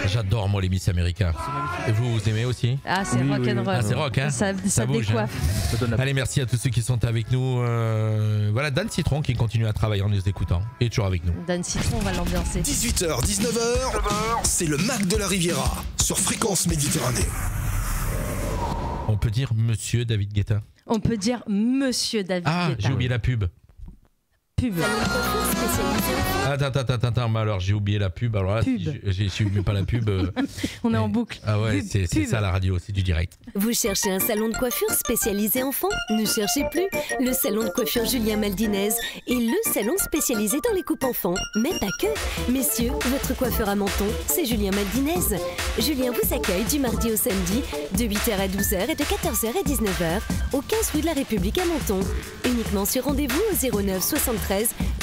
C: J'adore moi les Miss Américains. Et vous aimez aussi?
D: Ah, c'est rock'n'roll.
C: Ah, c'est rock, hein.
D: Ça
C: bouge,
D: décoiffe.
C: Hein. Allez, merci à tous ceux qui sont avec nous. Voilà, Dan Citron qui continue à travailler en nous écoutant. Et toujours avec nous.
D: Dan Citron, on va l'ambiancer.
A: 18h, 19h, c'est le Mac de la Riviera sur Fréquence Méditerranée.
C: On peut dire Monsieur David Guetta.
D: On peut dire Monsieur David Guetta.
C: Ah, j'ai oublié la pub. Attends, mais alors j'ai oublié la pub. Alors là, si j'ai oublié pas la pub.
D: On est en boucle.
C: Ah ouais, c'est ça la radio, c'est du direct.
K: Vous cherchez un salon de coiffure spécialisé enfants? Ne cherchez plus. Le salon de coiffure Julien Maldinez est le salon spécialisé dans les coupes enfants. Mais pas que. Messieurs, votre coiffeur à menton, c'est Julien Maldinez. Julien vous accueille du mardi au samedi de 8h à 12h et de 14h à 19h au 15 rue de la République à Menton. Uniquement sur rendez-vous au 09 73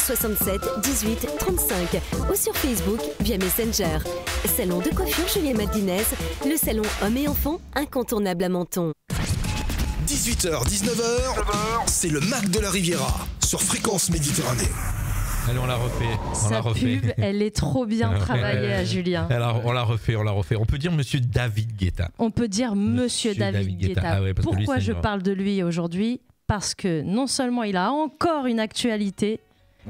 K: 67 18 35 ou sur Facebook via Messenger. Salon de coiffure Julien Maldinez, le salon hommes et enfants incontournable à Menton.
A: 18h, 19h, c'est le Mac de la Riviera sur Fréquence Méditerranée.
C: Allez, on la refait.
D: Sa pub, elle est trop bien travaillée à Julien.
C: Alors, on la refait. On peut dire Monsieur David Guetta.
D: On peut dire Monsieur David Guetta.
C: Ah ouais,
D: pourquoi
C: lui,
D: je parle de lui aujourd'hui ? Parce que non seulement il a encore une actualité,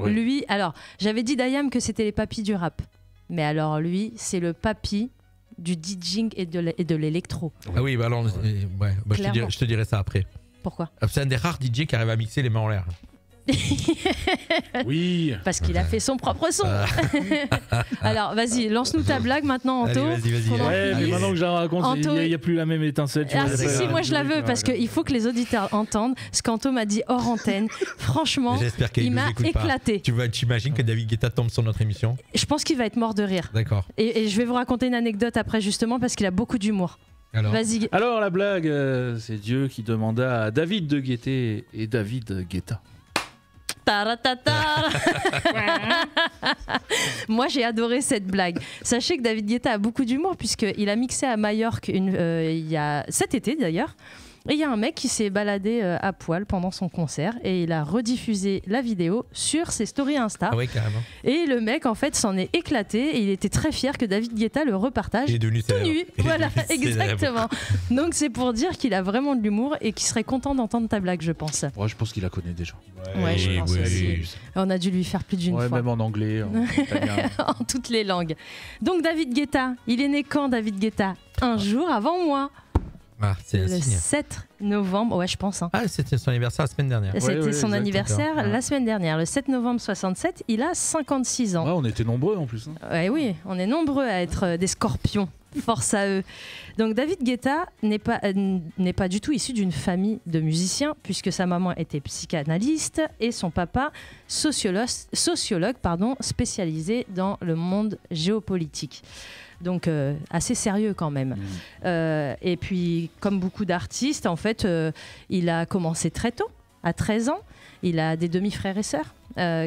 D: lui, alors j'avais dit d'Ayam que c'était les papis du rap, mais alors lui, c'est le papy du DJing et de l'électro.
C: Ah oui, bah alors, je te dirai ça après.
D: Pourquoi ?
C: C'est un des rares DJ qui arrive à mixer les mains en l'air.
E: Oui.
D: Parce qu'il a fait son propre son. Alors, vas-y, lance-nous ta blague maintenant, Anto.
C: Allez, vas-y.
E: Ouais, mais maintenant que je la raconte, il n'y a plus la même étincelle.
D: Si, moi je la veux parce qu'il faut que les auditeurs entendent ce qu'Anto m'a dit hors antenne. Franchement, il m'a éclaté.
C: Tu imagines que David Guetta tombe sur notre émission ?
D: Je pense qu'il va être mort de rire.
C: D'accord.
D: Et je vais vous raconter une anecdote après, justement, parce qu'il a beaucoup d'humour. Vas-y.
E: Alors, la blague, c'est Dieu qui demanda à David de guetter et David guetta.
D: Moi j'ai adoré cette blague. Sachez que David Guetta a beaucoup d'humour puisqu'il a mixé à Majorque il y a cet été d'ailleurs. Et il y a un mec qui s'est baladé à poil pendant son concert et il a rediffusé la vidéo sur ses stories Insta.
C: Ah oui, carrément.
D: Et le mec en fait s'en est éclaté et il était très fier que David Guetta le repartage tout nu. Voilà, exactement. Donc c'est pour dire qu'il a vraiment de l'humour et qu'il serait content d'entendre ta blague, je pense.
E: Ouais, je pense qu'il la connaît déjà.
D: Ouais, je pense aussi. On a dû lui faire plus d'une fois.
E: Même en anglais, en italien.
D: En toutes les langues. Donc David Guetta, il est né quand David Guetta ? Un jour avant moi.
C: Ah, c'est
D: le 7 novembre, ouais, je pense. Hein.
C: Ah, c'était son anniversaire la semaine dernière.
D: C'était son anniversaire la semaine dernière, le 7 novembre 67. Il a 56 ans.
E: Ouais, on était nombreux en plus. Hein.
D: Ouais, oui, on est nombreux à être des scorpions. Force à eux. Donc David Guetta n'est pas du tout issu d'une famille de musiciens, puisque sa maman était psychanalyste et son papa sociologue spécialisé dans le monde géopolitique. Donc assez sérieux quand même. Et puis comme beaucoup d'artistes, en fait, il a commencé très tôt, à 13 ans. Il a des demi-frères et sœurs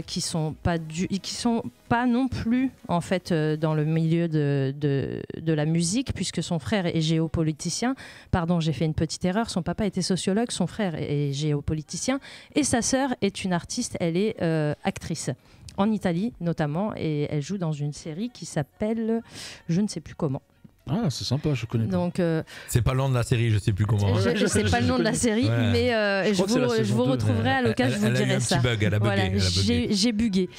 D: qui sont pas non plus en fait dans le milieu de la musique, puisque son frère est géopoliticien. Pardon, j'ai fait une petite erreur. Son papa était sociologue, son frère est géopoliticien et sa sœur est une artiste. Elle est actrice. En Italie notamment, et elle joue dans une série qui s'appelle je ne sais plus comment.
E: Ah, c'est sympa, je connais pas.
D: Donc,
C: c'est pas le nom de la série, je sais plus comment.
D: Je sais pas le nom de la série, mais je vous retrouverai à l'occasion, je vous dirai ça.
C: Elle a bugué.
D: J'ai bugué.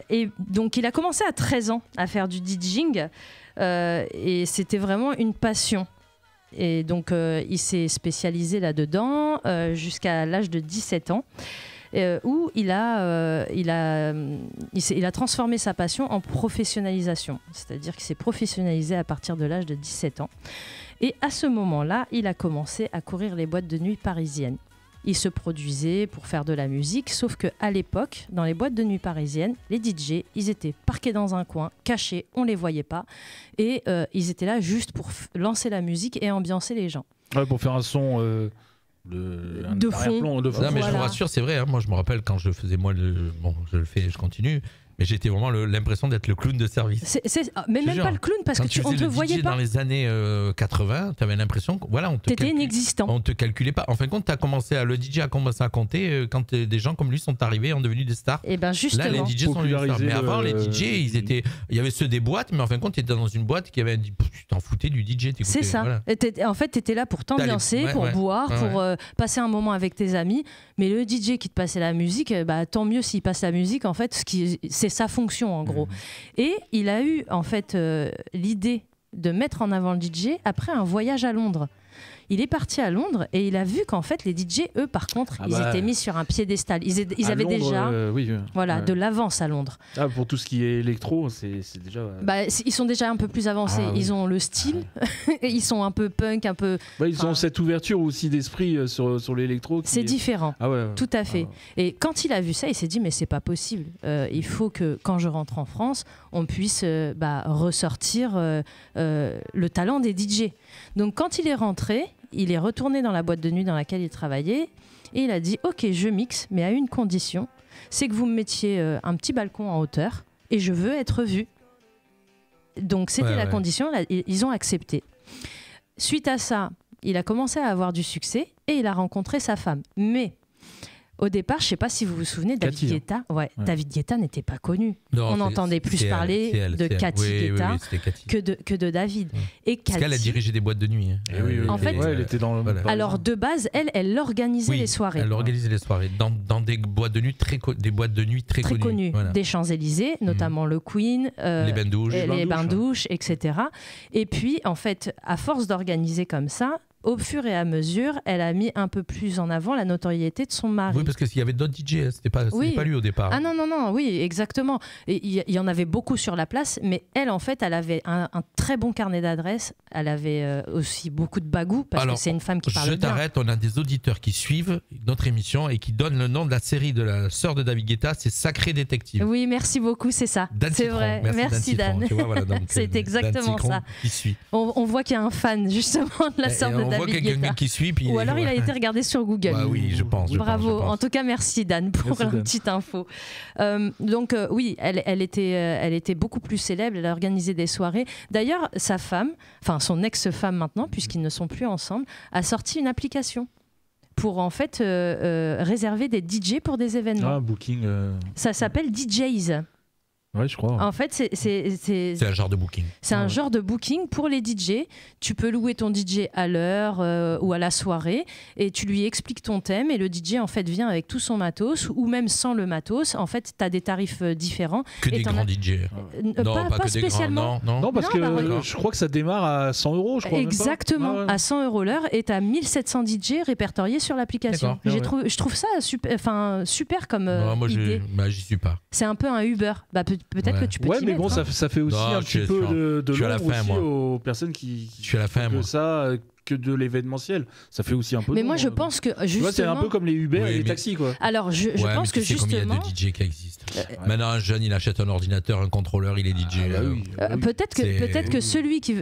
D: Et donc, il a commencé à 13 ans à faire du DJing, et c'était vraiment une passion. Et donc, il s'est spécialisé là-dedans jusqu'à l'âge de 17 ans. Où il a transformé sa passion en professionnalisation. C'est-à-dire qu'il s'est professionnalisé à partir de l'âge de 17 ans. Et à ce moment-là, il a commencé à courir les boîtes de nuit parisiennes. Il se produisait pour faire de la musique, sauf qu'à l'époque, dans les boîtes de nuit parisiennes, les DJ, ils étaient parqués dans un coin, cachés, on ne les voyait pas. Et ils étaient là juste pour lancer la musique et ambiancer les gens.
E: Ouais, pour faire un son...
D: de fond.
C: Non, mais je vous rassure, c'est vrai. Hein, moi, je me rappelle quand je le faisais, je le fais, je continue. Mais j'étais vraiment l'impression d'être le clown de service.
D: Mais même pas le clown, parce qu'on ne te voyait pas.
C: Dans les années 80, tu avais l'impression qu'on
D: t'étais inexistant.
C: On te calculait pas. En fin de compte, le DJ a commencé à compter quand des gens comme lui sont arrivés, ont devenu des stars.
D: Et ben justement.
C: Là, les DJ sont devenus stars. Mais avant, les DJ, il y avait ceux des boîtes, mais en fin de compte, tu étais dans une boîte qui avait dit, tu t'en foutais du DJ.
D: C'est ça. Voilà. En fait, tu étais là pour t'ambiancer, pour boire, pour passer un moment avec tes amis. Mais le DJ qui te passait la musique, tant mieux s'il passe la musique. En fait, c'est sa fonction en gros. Et il a eu en fait l'idée de mettre en avant le DJ après un voyage à Londres. Il est parti à Londres et il a vu qu'en fait les DJ, eux par contre, ils étaient mis sur un piédestal. Ils avaient Londres, déjà de l'avance à Londres.
E: Ah, pour tout ce qui est électro, c'est déjà...
D: ils sont déjà un peu plus avancés. Ils ont le style, ils sont un peu punk, un peu...
E: ils ont cette ouverture aussi d'esprit sur l'électro.
D: C'est différent, tout à fait. Et quand il a vu ça, il s'est dit mais c'est pas possible. Il faut que quand je rentre en France, on puisse ressortir le talent des DJ. Donc quand il est rentré, il est retourné dans la boîte de nuit dans laquelle il travaillait et il a dit ok, je mixe, mais à une condition, c'est que vous me mettiez un petit balcon en hauteur et je veux être vue. Donc c'était la condition, ils ont accepté. Suite à ça, il a commencé à avoir du succès et il a rencontré sa femme. Mais au départ, je ne sais pas si vous vous souvenez, David Guetta. David Guetta n'était pas connu.
C: Non,
D: on entendait plus parler de Cathy Guetta que de David. Et
C: parce qu'elle a dirigé des boîtes de nuit.
D: En fait,
E: elle était dans le...
D: Alors de base, elle organisait les soirées.
C: Elle organisait les soirées dans des boîtes de nuit très connues.
D: Voilà. Des Champs-Élysées, notamment le Queen, les bains-douches, etc. Et puis, en fait, à force d'organiser comme ça, au fur et à mesure, elle a mis un peu plus en avant la notoriété de son mari.
C: Oui, parce qu'il y avait d'autres DJ, c'était pas lui au départ.
D: Ah non, oui, exactement. Il y en avait beaucoup sur la place, mais elle, en fait, elle avait un très bon carnet d'adresses. Elle avait aussi beaucoup de bagou, parce que c'est une femme qui parle bien.
C: Je t'arrête, on a des auditeurs qui suivent notre émission et qui donnent le nom de la série de la sœur de David Guetta, c'est Sacré Détective.
D: Oui, merci beaucoup, c'est ça. C'est vrai, merci Dan. C'est exactement ça.
C: Qui suit.
D: On voit qu'il y a un fan, justement, de la sœur de David Guetta.
C: On voit quelqu'un qui suit.
D: Ou alors il a été regardé sur Google.
C: Oui, je pense.
D: Bravo. En tout cas, merci Dan pour la petite info. Donc oui, elle était beaucoup plus célèbre. Elle a organisé des soirées. D'ailleurs, sa femme, enfin son ex-femme maintenant, puisqu'ils ne sont plus ensemble, a sorti une application pour en fait réserver des DJ pour des événements.
E: Ah, booking.
D: Ça s'appelle DJs.
E: Ouais, je crois.
D: En fait, c'est
C: un genre de booking.
D: C'est un genre de booking pour les DJ. Tu peux louer ton DJ à l'heure ou à la soirée et tu lui expliques ton thème et le DJ en fait vient avec tout son matos ou même sans le matos. En fait, tu as des tarifs différents.
C: Que des grands DJ.
D: Non, pas spécialement.
E: Non, parce que je crois que ça démarre à 100 €, je crois.
D: Exactement, à 100 € l'heure et tu as 1700 DJ répertoriés sur l'application. Je trouve ça super comme idée.
C: J'y suis pas.
D: C'est un peu un Uber. Peut-être que tu peux t'y
E: mais bon,
D: mettre,
E: ça fait aussi un petit peu de l'ombre aussi aux personnes qui que de l'événementiel. Ça fait aussi un peu.
D: Mais moi, je pense que justement,
E: c'est un peu comme les Uber et les taxis, quoi.
D: Alors, je pense que justement,
C: il y a de DJ qui existent. Maintenant, un jeune, il achète un ordinateur, un contrôleur, il est DJ.
D: Peut-être que celui qui,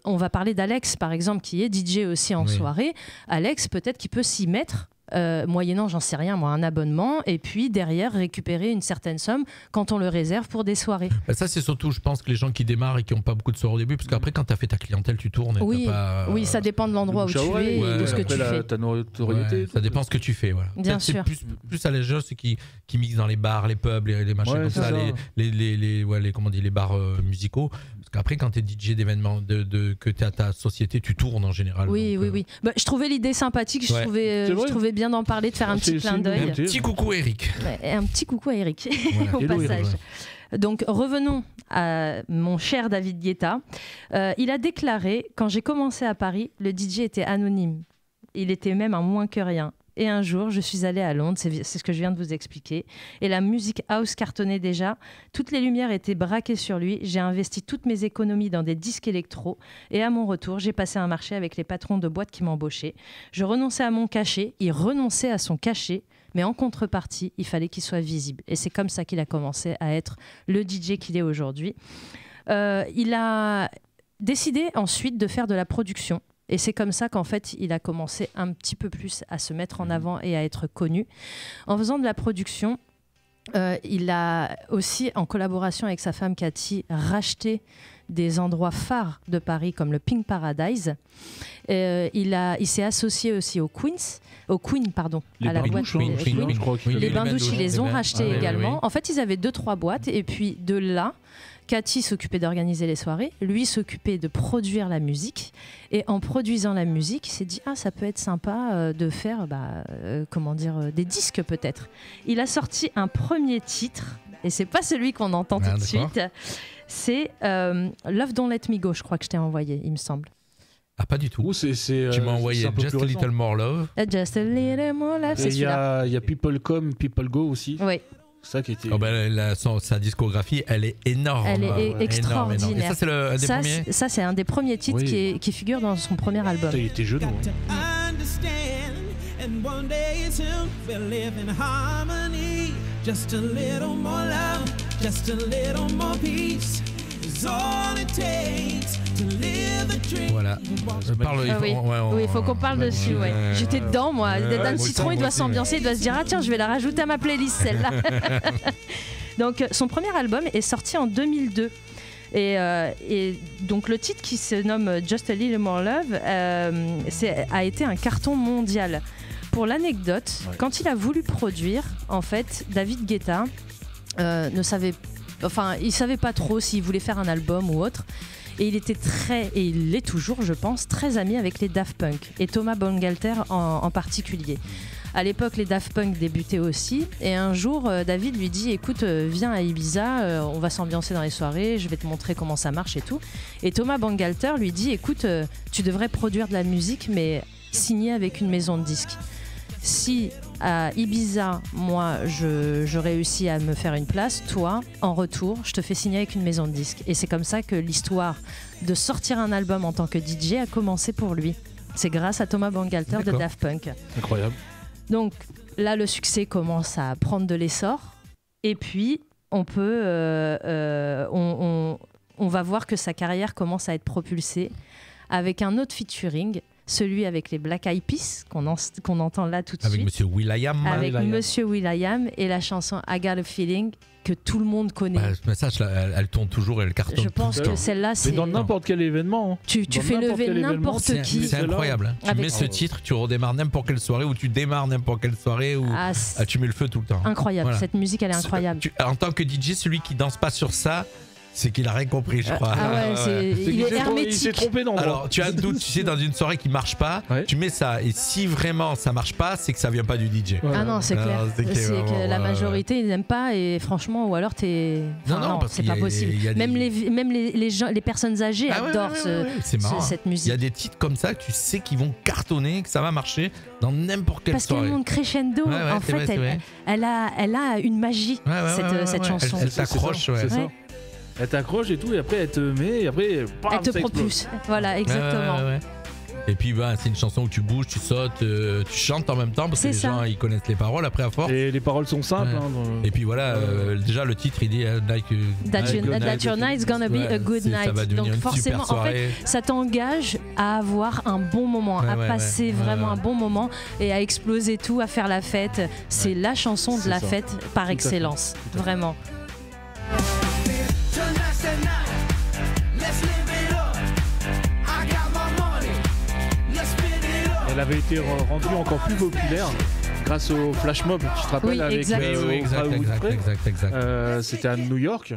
D: on va parler d'Alex par exemple, qui est DJ aussi en soirée. Alex, peut-être qu'il peut s'y mettre. Moyennant, j'en sais rien, moi, un abonnement, et puis derrière récupérer une certaine somme quand on le réserve pour des soirées.
C: Ça, c'est surtout, je pense, que les gens qui démarrent et qui n'ont pas beaucoup de soirées au début, parce qu'après, quand tu as fait ta clientèle, tu tournes.
D: Oui, ça dépend de l'endroit où tu es et de ce que tu fais.
E: Ta notoriété.
C: Ça dépend de ce que tu fais. Voilà.
D: Bien sûr.
C: Plus à l'âge, ceux qui mixent dans les bars, les pubs, les machins comme ça, les bars musicaux. Parce qu'après, quand tu es DJ d'événements, que tu as ta société, tu tournes en général.
D: Oui. Je trouvais l'idée sympathique, je trouvais bien d'en parler, de faire un petit clin d'œil.
C: Un petit coucou à Eric.
D: Un petit coucou à Eric, au passage. Donc revenons à mon cher David Guetta. Il a déclaré, quand j'ai commencé à Paris, le DJ était anonyme. Il était même un moins que rien. Et un jour, je suis allée à Londres, c'est ce que je viens de vous expliquer, et la musique house cartonnait déjà, toutes les lumières étaient braquées sur lui, j'ai investi toutes mes économies dans des disques électro, et à mon retour, j'ai passé un marché avec les patrons de boîtes qui m'embauchaient. Je renonçais à mon cachet, il renonçait à son cachet, mais en contrepartie, il fallait qu'il soit visible. Et c'est comme ça qu'il a commencé à être le DJ qu'il est aujourd'hui. Il a décidé ensuite de faire de la production. Et c'est comme ça qu'en fait, il a commencé un petit peu plus à se mettre en avant et à être connu. En faisant de la production, il a aussi, en collaboration avec sa femme Cathy, racheté des endroits phares de Paris comme le Pink Paradise. Il s'est associé aussi au Queen, à la boîte. Les bains-douches, ils les ont rachetés également. En fait, ils avaient 2-3 boîtes et puis de là, Cathy s'occupait d'organiser les soirées, lui s'occupait de produire la musique, et en produisant la musique, il s'est dit ça peut être sympa de faire des disques peut-être. Il a sorti un premier titre, et c'est pas celui qu'on entend tout de suite, c'est Love Don't Let Me Go, je crois que je t'ai envoyé, il me semble.
C: Ah, pas du tout. Tu m'as envoyé Just a Little More Love.
D: Just a Little More Love, c'est celui-là.
E: Il y a People Come, People Go aussi.
D: Oui.
E: Ça qui était...
C: sa discographie, elle est énorme.
D: Elle est extraordinaire.
C: Et ça, c'est un des premiers.
D: Ça, c'est un des premiers titres qui figure dans son premier album.
E: Il était jeune.
J: Just a little more love, just a little more peace is all it takes to live the
C: Voilà.
D: Il faut qu'on parle dessus. Ouais. J'étais dedans, moi. Dan Citron, il doit s'ambiancer, il doit se dire ah tiens, je vais la rajouter à ma playlist celle-là. Donc son premier album est sorti en 2002. Et donc le titre qui se nomme Just a Little More Love a été un carton mondial. Pour l'anecdote, quand il a voulu produire, en fait, David Guetta il savait pas trop s'il voulait faire un album ou autre. Et il était et il l'est toujours, je pense, très ami avec les Daft Punk et Thomas Bangalter en particulier. À l'époque, les Daft Punk débutaient aussi. Et un jour, David lui dit écoute, viens à Ibiza, on va s'ambiancer dans les soirées, je vais te montrer comment ça marche et tout. Et Thomas Bangalter lui dit écoute, tu devrais produire de la musique, mais signer avec une maison de disques. Si à Ibiza, moi, je réussis à me faire une place, toi, en retour, je te fais signer avec une maison de disques. Et c'est comme ça que l'histoire de sortir un album en tant que DJ a commencé pour lui. C'est grâce à Thomas Bangalter de Daft Punk.
E: Incroyable.
D: Donc là, le succès commence à prendre de l'essor. Et puis, on va voir que sa carrière commence à être propulsée avec un autre featuring, celui avec les Black Eyed Peas qu'on entend là tout de suite.
C: Avec Monsieur will.i.am.
D: Avec Monsieur will.i.am et la chanson I Got a Feeling que tout le monde connaît.
C: Ce message, elle tourne toujours, elle cartonne.
D: Je pense que celle-là, c'est.
E: Mais dans n'importe quel événement.
D: Tu fais lever n'importe qui.
C: C'est incroyable. Tu mets ce titre, tu redémarres n'importe quelle soirée ou tu démarres n'importe quelle soirée ou tu mets le feu tout le temps.
D: Incroyable. Voilà. Cette musique, elle est incroyable.
C: En tant que DJ, celui qui danse pas sur ça, c'est qu'il a rien compris, je crois.
D: Il est hermétique.
E: Il s'est trompé d'endroit.
C: Alors, tu as un doute, tu sais, dans une soirée qui marche pas, tu mets ça. Et si vraiment ça marche pas, c'est que ça vient pas du DJ.
D: Ah non, c'est clair. C'est que la majorité, ils n'aiment pas. Et franchement, ou alors t'es.
C: Non,
D: c'est pas possible. Même les personnes âgées adorent cette musique.
C: Il y a des titres comme ça, tu sais qu'ils vont cartonner, que ça va marcher dans n'importe quelle soirée.
D: Parce qu'elle monte crescendo. En fait, elle a une magie, cette chanson.
C: Elle s'accroche,
E: c'est ça. Elle t'accroche et tout, et après elle te met, et après bam,
D: elle te propulse. Voilà, exactement.
C: Et puis c'est une chanson où tu bouges, tu sautes, tu chantes en même temps parce que les gens ils connaissent les paroles après à force.
E: Et les paroles sont simples.
C: Et puis voilà, déjà le titre il dit
D: That your night's gonna be a good night. Donc forcément, en fait, ça t'engage à avoir un bon moment, à passer vraiment un bon moment et à exploser tout, à faire la fête. C'est la chanson de la fête par excellence, vraiment.
E: Elle avait été rendue encore plus populaire grâce au flash mob, tu te rappelles, avec
C: exact.
E: c'était à New York.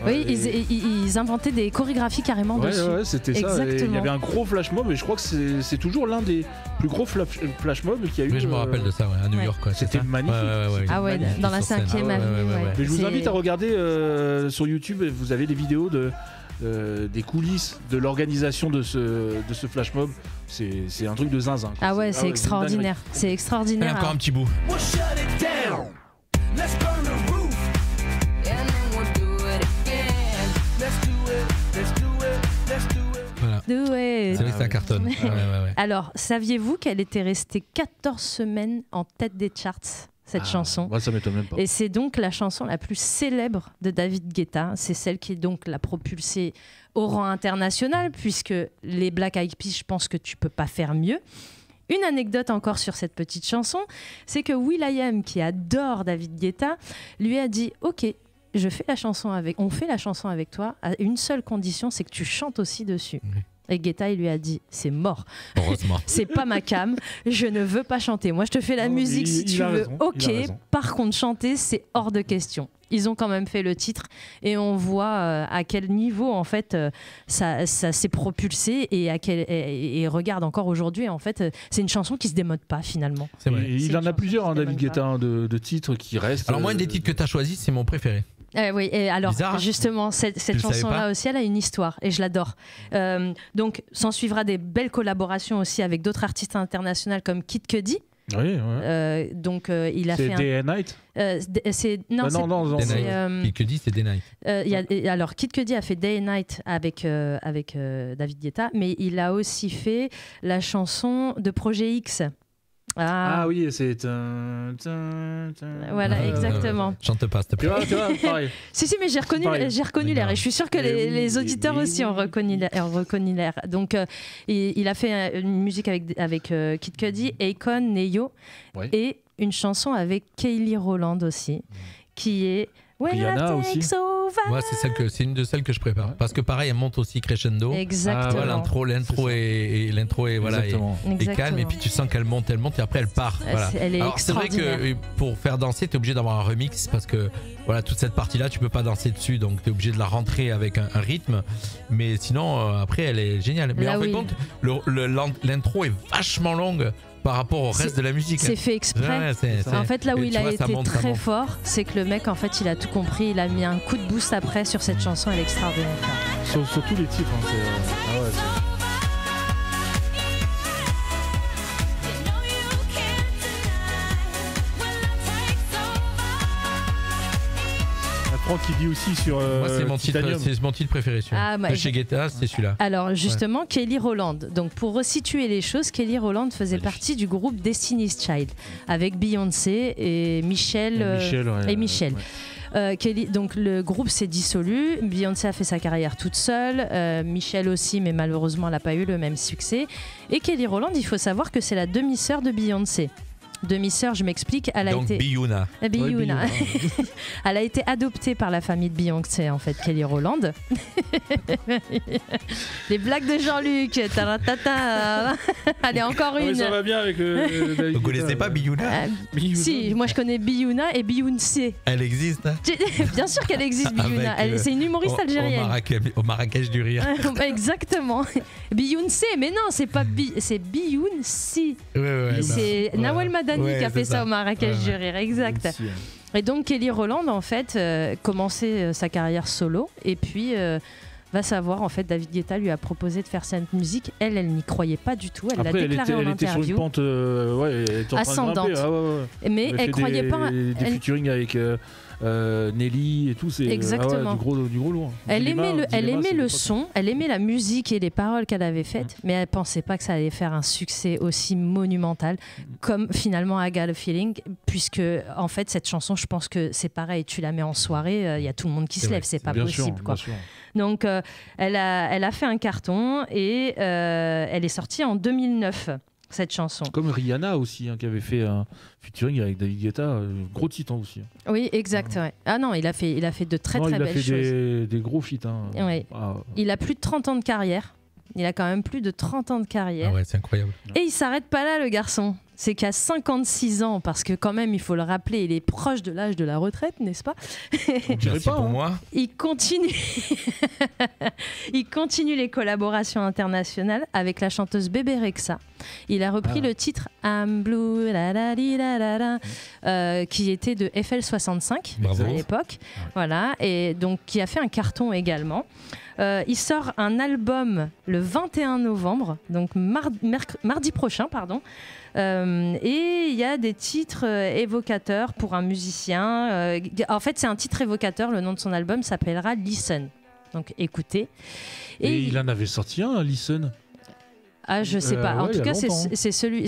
D: Oui, ils inventaient des chorégraphies carrément dessus.
E: Ouais, c'était ça. Il y avait un gros flash mob et je crois que c'est toujours l'un des plus gros flash mob qu'il y a eu.
C: Oui, je me rappelle de ça, à New York.
E: C'était magnifique.
D: Ah ouais, dans la 5e avenue.
E: Mais je vous invite à regarder sur YouTube, vous avez des vidéos des coulisses de l'organisation de ce flash mob. C'est un truc de zinzin.
D: Ah ouais, c'est extraordinaire. C'est extraordinaire.
C: Et encore un petit bout. Voilà. C'est vrai que ça cartonne.
D: Alors, saviez-vous qu'elle était restée 14 semaines en tête des charts, cette chanson?
E: Ça m'étonne même pas.
D: Et c'est donc la chanson la plus célèbre de David Guetta. C'est celle qui donc l'a propulsée au rang international, puisque les Black Eyed Peas, je pense que tu peux pas faire mieux. Une anecdote encore sur cette petite chanson, c'est que will.i.am, qui adore David Guetta, lui a dit « Ok, on fait la chanson avec toi, à une seule condition, c'est que tu chantes aussi dessus. » Et Guetta, il lui a dit, c'est mort.
C: Heureusement.
D: C'est pas ma cam, je ne veux pas chanter. Moi, je te fais la musique si tu veux. Ok, par contre, chanter, c'est hors de question. Ils ont quand même fait le titre et on voit à quel niveau en fait ça s'est propulsé et regarde encore aujourd'hui en fait c'est une chanson qui se démode pas finalement.
C: C'est vrai.
E: Il en a plusieurs David Guetta de titres qui restent.
C: Alors moi un des titres que tu as choisi c'est mon préféré.
D: Oui, et alors
C: bizarre,
D: justement, cette chanson-là aussi, elle a une histoire et je l'adore. Donc, s'en suivra des belles collaborations aussi avec d'autres artistes internationaux comme Kid Cudi.
E: Oui,
D: donc il a fait
E: un... Day and Night
C: non, Kid Cudi c'est Day Night.
D: Alors Kid Cudi a fait Day and Night avec David Guetta, mais il a aussi fait la chanson de Projet X
E: Ah oui, c'est.
D: Voilà, exactement.
C: Chante pas, s'il te plaît.
E: Tu vois, pareil.
D: Si, mais j'ai reconnu l'air et je suis sûre que les auditeurs aussi ont reconnu l'air. Donc, il a fait une musique avec Kid Cudi, Akon, Neyo et une chanson avec Kelly Rowland aussi, qui est.
E: Rihanna aussi.
C: Moi, c'est une de celles que je prépare. Parce que pareil, elle monte aussi crescendo.
D: Exactement.
C: L'intro est voilà, et calme. Et puis tu sens qu'elle monte et après elle part. Voilà.
D: Elle est
C: Alors c'est vrai que pour faire danser, t'es obligé d'avoir un remix parce que voilà, toute cette partie-là, tu peux pas danser dessus, donc t'es obligé de la rentrer avec un rythme. Mais sinon, après, elle est géniale. Mais en fait, compte, l'intro est vachement longue par rapport au reste de la musique.
D: C'est fait exprès. En fait, là où il a été très fort, c'est que le mec, en fait, il a tout compris. Il a mis un coup de boost après sur cette chanson, elle est extraordinaire.
E: Sur tous les titres. Franck qui dit aussi sur
C: moi c'est mon titre préféré chez Guetta, c'est celui-là.
D: Alors justement, Kelly Rowland. Donc pour resituer les choses, Kelly Rowland faisait partie du groupe Destiny's Child avec Beyoncé et Michel. Kelly, donc le groupe s'est dissolu, Beyoncé a fait sa carrière toute seule, Michel aussi, mais malheureusement elle n'a pas eu le même succès. Et Kelly Rowland, il faut savoir que c'est la demi-sœur de Beyoncé. Demi-sœur, je m'explique. Elle a été
C: Biyuna.
D: Elle a été adoptée par la famille de Beyoncé, en fait, Kelly Rowland. Les blagues de Jean-Luc. Allez, encore une.
E: Ça va bien avec
C: Vous connaissez pas Biyuna?
D: Si, moi je connais Biyuna et Beyoncé.
C: Elle existe, hein?
D: Bien sûr qu'elle existe, Biyuna. C'est une humoriste algérienne.
C: Au Marrakech du rire.
D: Exactement. Beyoncé, mais non, c'est pas c'est Beyoncé. C'est Nawal Madani qui a fait ça au Marrakech du rire, exact. Et donc Kelly Rowland en fait commençait sa carrière solo et puis va savoir en fait David Guetta lui a proposé de faire cette musique. Elle n'y croyait pas du tout. Elle l'a déclaré en interview. Elle était sur
E: une pente
D: ascendante. Mais elle croyait pas.
E: Des featuring avec Nelly et tout, c'est
D: exactement.
E: Du gros lourd.
D: Elle aimait le son, elle aimait la musique et les paroles qu'elle avait faites, mais elle pensait pas que ça allait faire un succès aussi monumental comme finalement I Got a Feeling, puisque en fait cette chanson, je pense que c'est pareil, tu la mets en soirée, il y a tout le monde qui se lève, c'est pas possible quoi. Donc elle a fait un carton et elle est sortie en 2009. Cette chanson.
E: Comme Rihanna aussi, qui avait fait un featuring avec David Guetta, gros titre aussi.
D: Oui, exact. Ouais. Ah non, il a fait de très belles choses.
E: Il a fait des gros feats.
D: Ouais. Il a plus de 30 ans de carrière. Il a quand même plus de 30 ans de carrière.
C: Ah ouais, c'est incroyable.
D: Et il s'arrête pas là, le garçon. C'est qu'à 56 ans, parce que quand même, il faut le rappeler, il est proche de l'âge de la retraite, n'est-ce pas?
C: Merci pour moi.
D: Il continue les collaborations internationales avec la chanteuse Bébé Rexha. Il a repris le titre I'm Blue, qui était de FL65 à l'époque. Voilà, et donc qui a fait un carton également. Il sort un album le 21 novembre, donc mardi prochain, pardon. Et il y a des titres évocateurs pour un musicien. En fait, c'est un titre évocateur. Le nom de son album s'appellera Listen. Donc, écoutez.
E: Et il en avait sorti un, Listen.
D: Ah, je sais pas. En tout cas, c'est celui.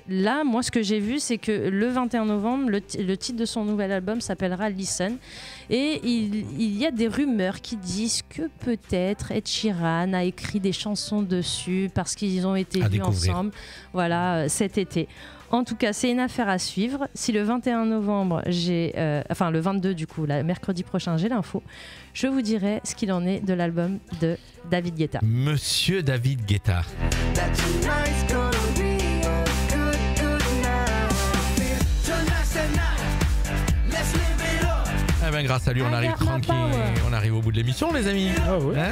D: Là, moi, ce que j'ai vu, c'est que le 21 novembre, le titre de son nouvel album s'appellera Listen. Et il y a des rumeurs qui disent que peut-être Ed Sheeran a écrit des chansons dessus parce qu'ils ont été vus ensemble. Voilà, cet été. En tout cas, c'est une affaire à suivre. Si le 21 novembre, enfin le 22 du coup, mercredi prochain, j'ai l'info, je vous dirai ce qu'il en est de l'album de David Guetta.
C: Monsieur David Guetta. Grâce à lui, on arrive tranquille, on arrive au bout de l'émission, les amis.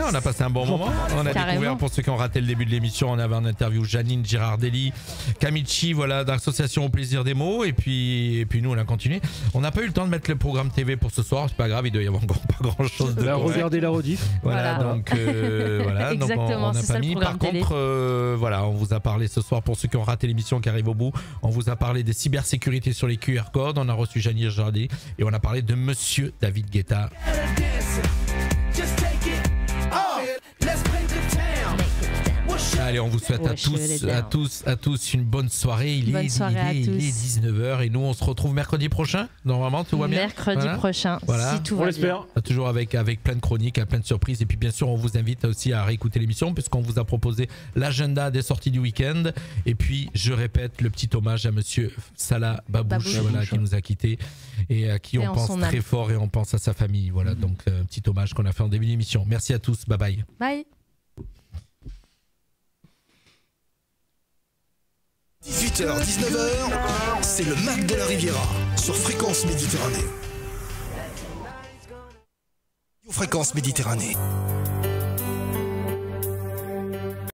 C: On a passé un bon moment. On a découvert, pour ceux qui ont raté le début de l'émission, on avait en interview Janine Girardelli, Kamichi, voilà, d'association au plaisir des mots. Et puis nous, on a continué. On n'a pas eu le temps de mettre le programme TV pour ce soir. C'est pas grave, il doit y avoir encore pas grand chose de.
E: Regardez la rediff.
C: Voilà, donc voilà.
D: Exactement,
C: donc on n'a pas mis. Par contre, voilà, on vous a parlé ce soir pour ceux qui ont raté l'émission, qui arrivent au bout. On vous a parlé des cybersécurités sur les QR codes. On a reçu Janine Girardelli et on a parlé de Monsieur David Guetta. Allez, on vous souhaite à tous une bonne soirée. Il est 19h et nous on se retrouve mercredi prochain. Normalement, tout va bien.
D: Mercredi prochain, si tout va bien.
C: Toujours avec plein de chroniques, plein de surprises. Et puis bien sûr, on vous invite aussi à réécouter l'émission puisqu'on vous a proposé l'agenda des sorties du week-end. Et puis, je répète, le petit hommage à monsieur Salah Babouche, qui nous a quittés et à qui on pense très fort et on pense à sa famille. Voilà, donc un petit hommage qu'on a fait en début d'émission. Merci à tous. Bye bye.
D: Bye.
A: 18h, 19h, c'est le Mac de la Riviera sur Fréquence Méditerranée. Fréquence Méditerranée.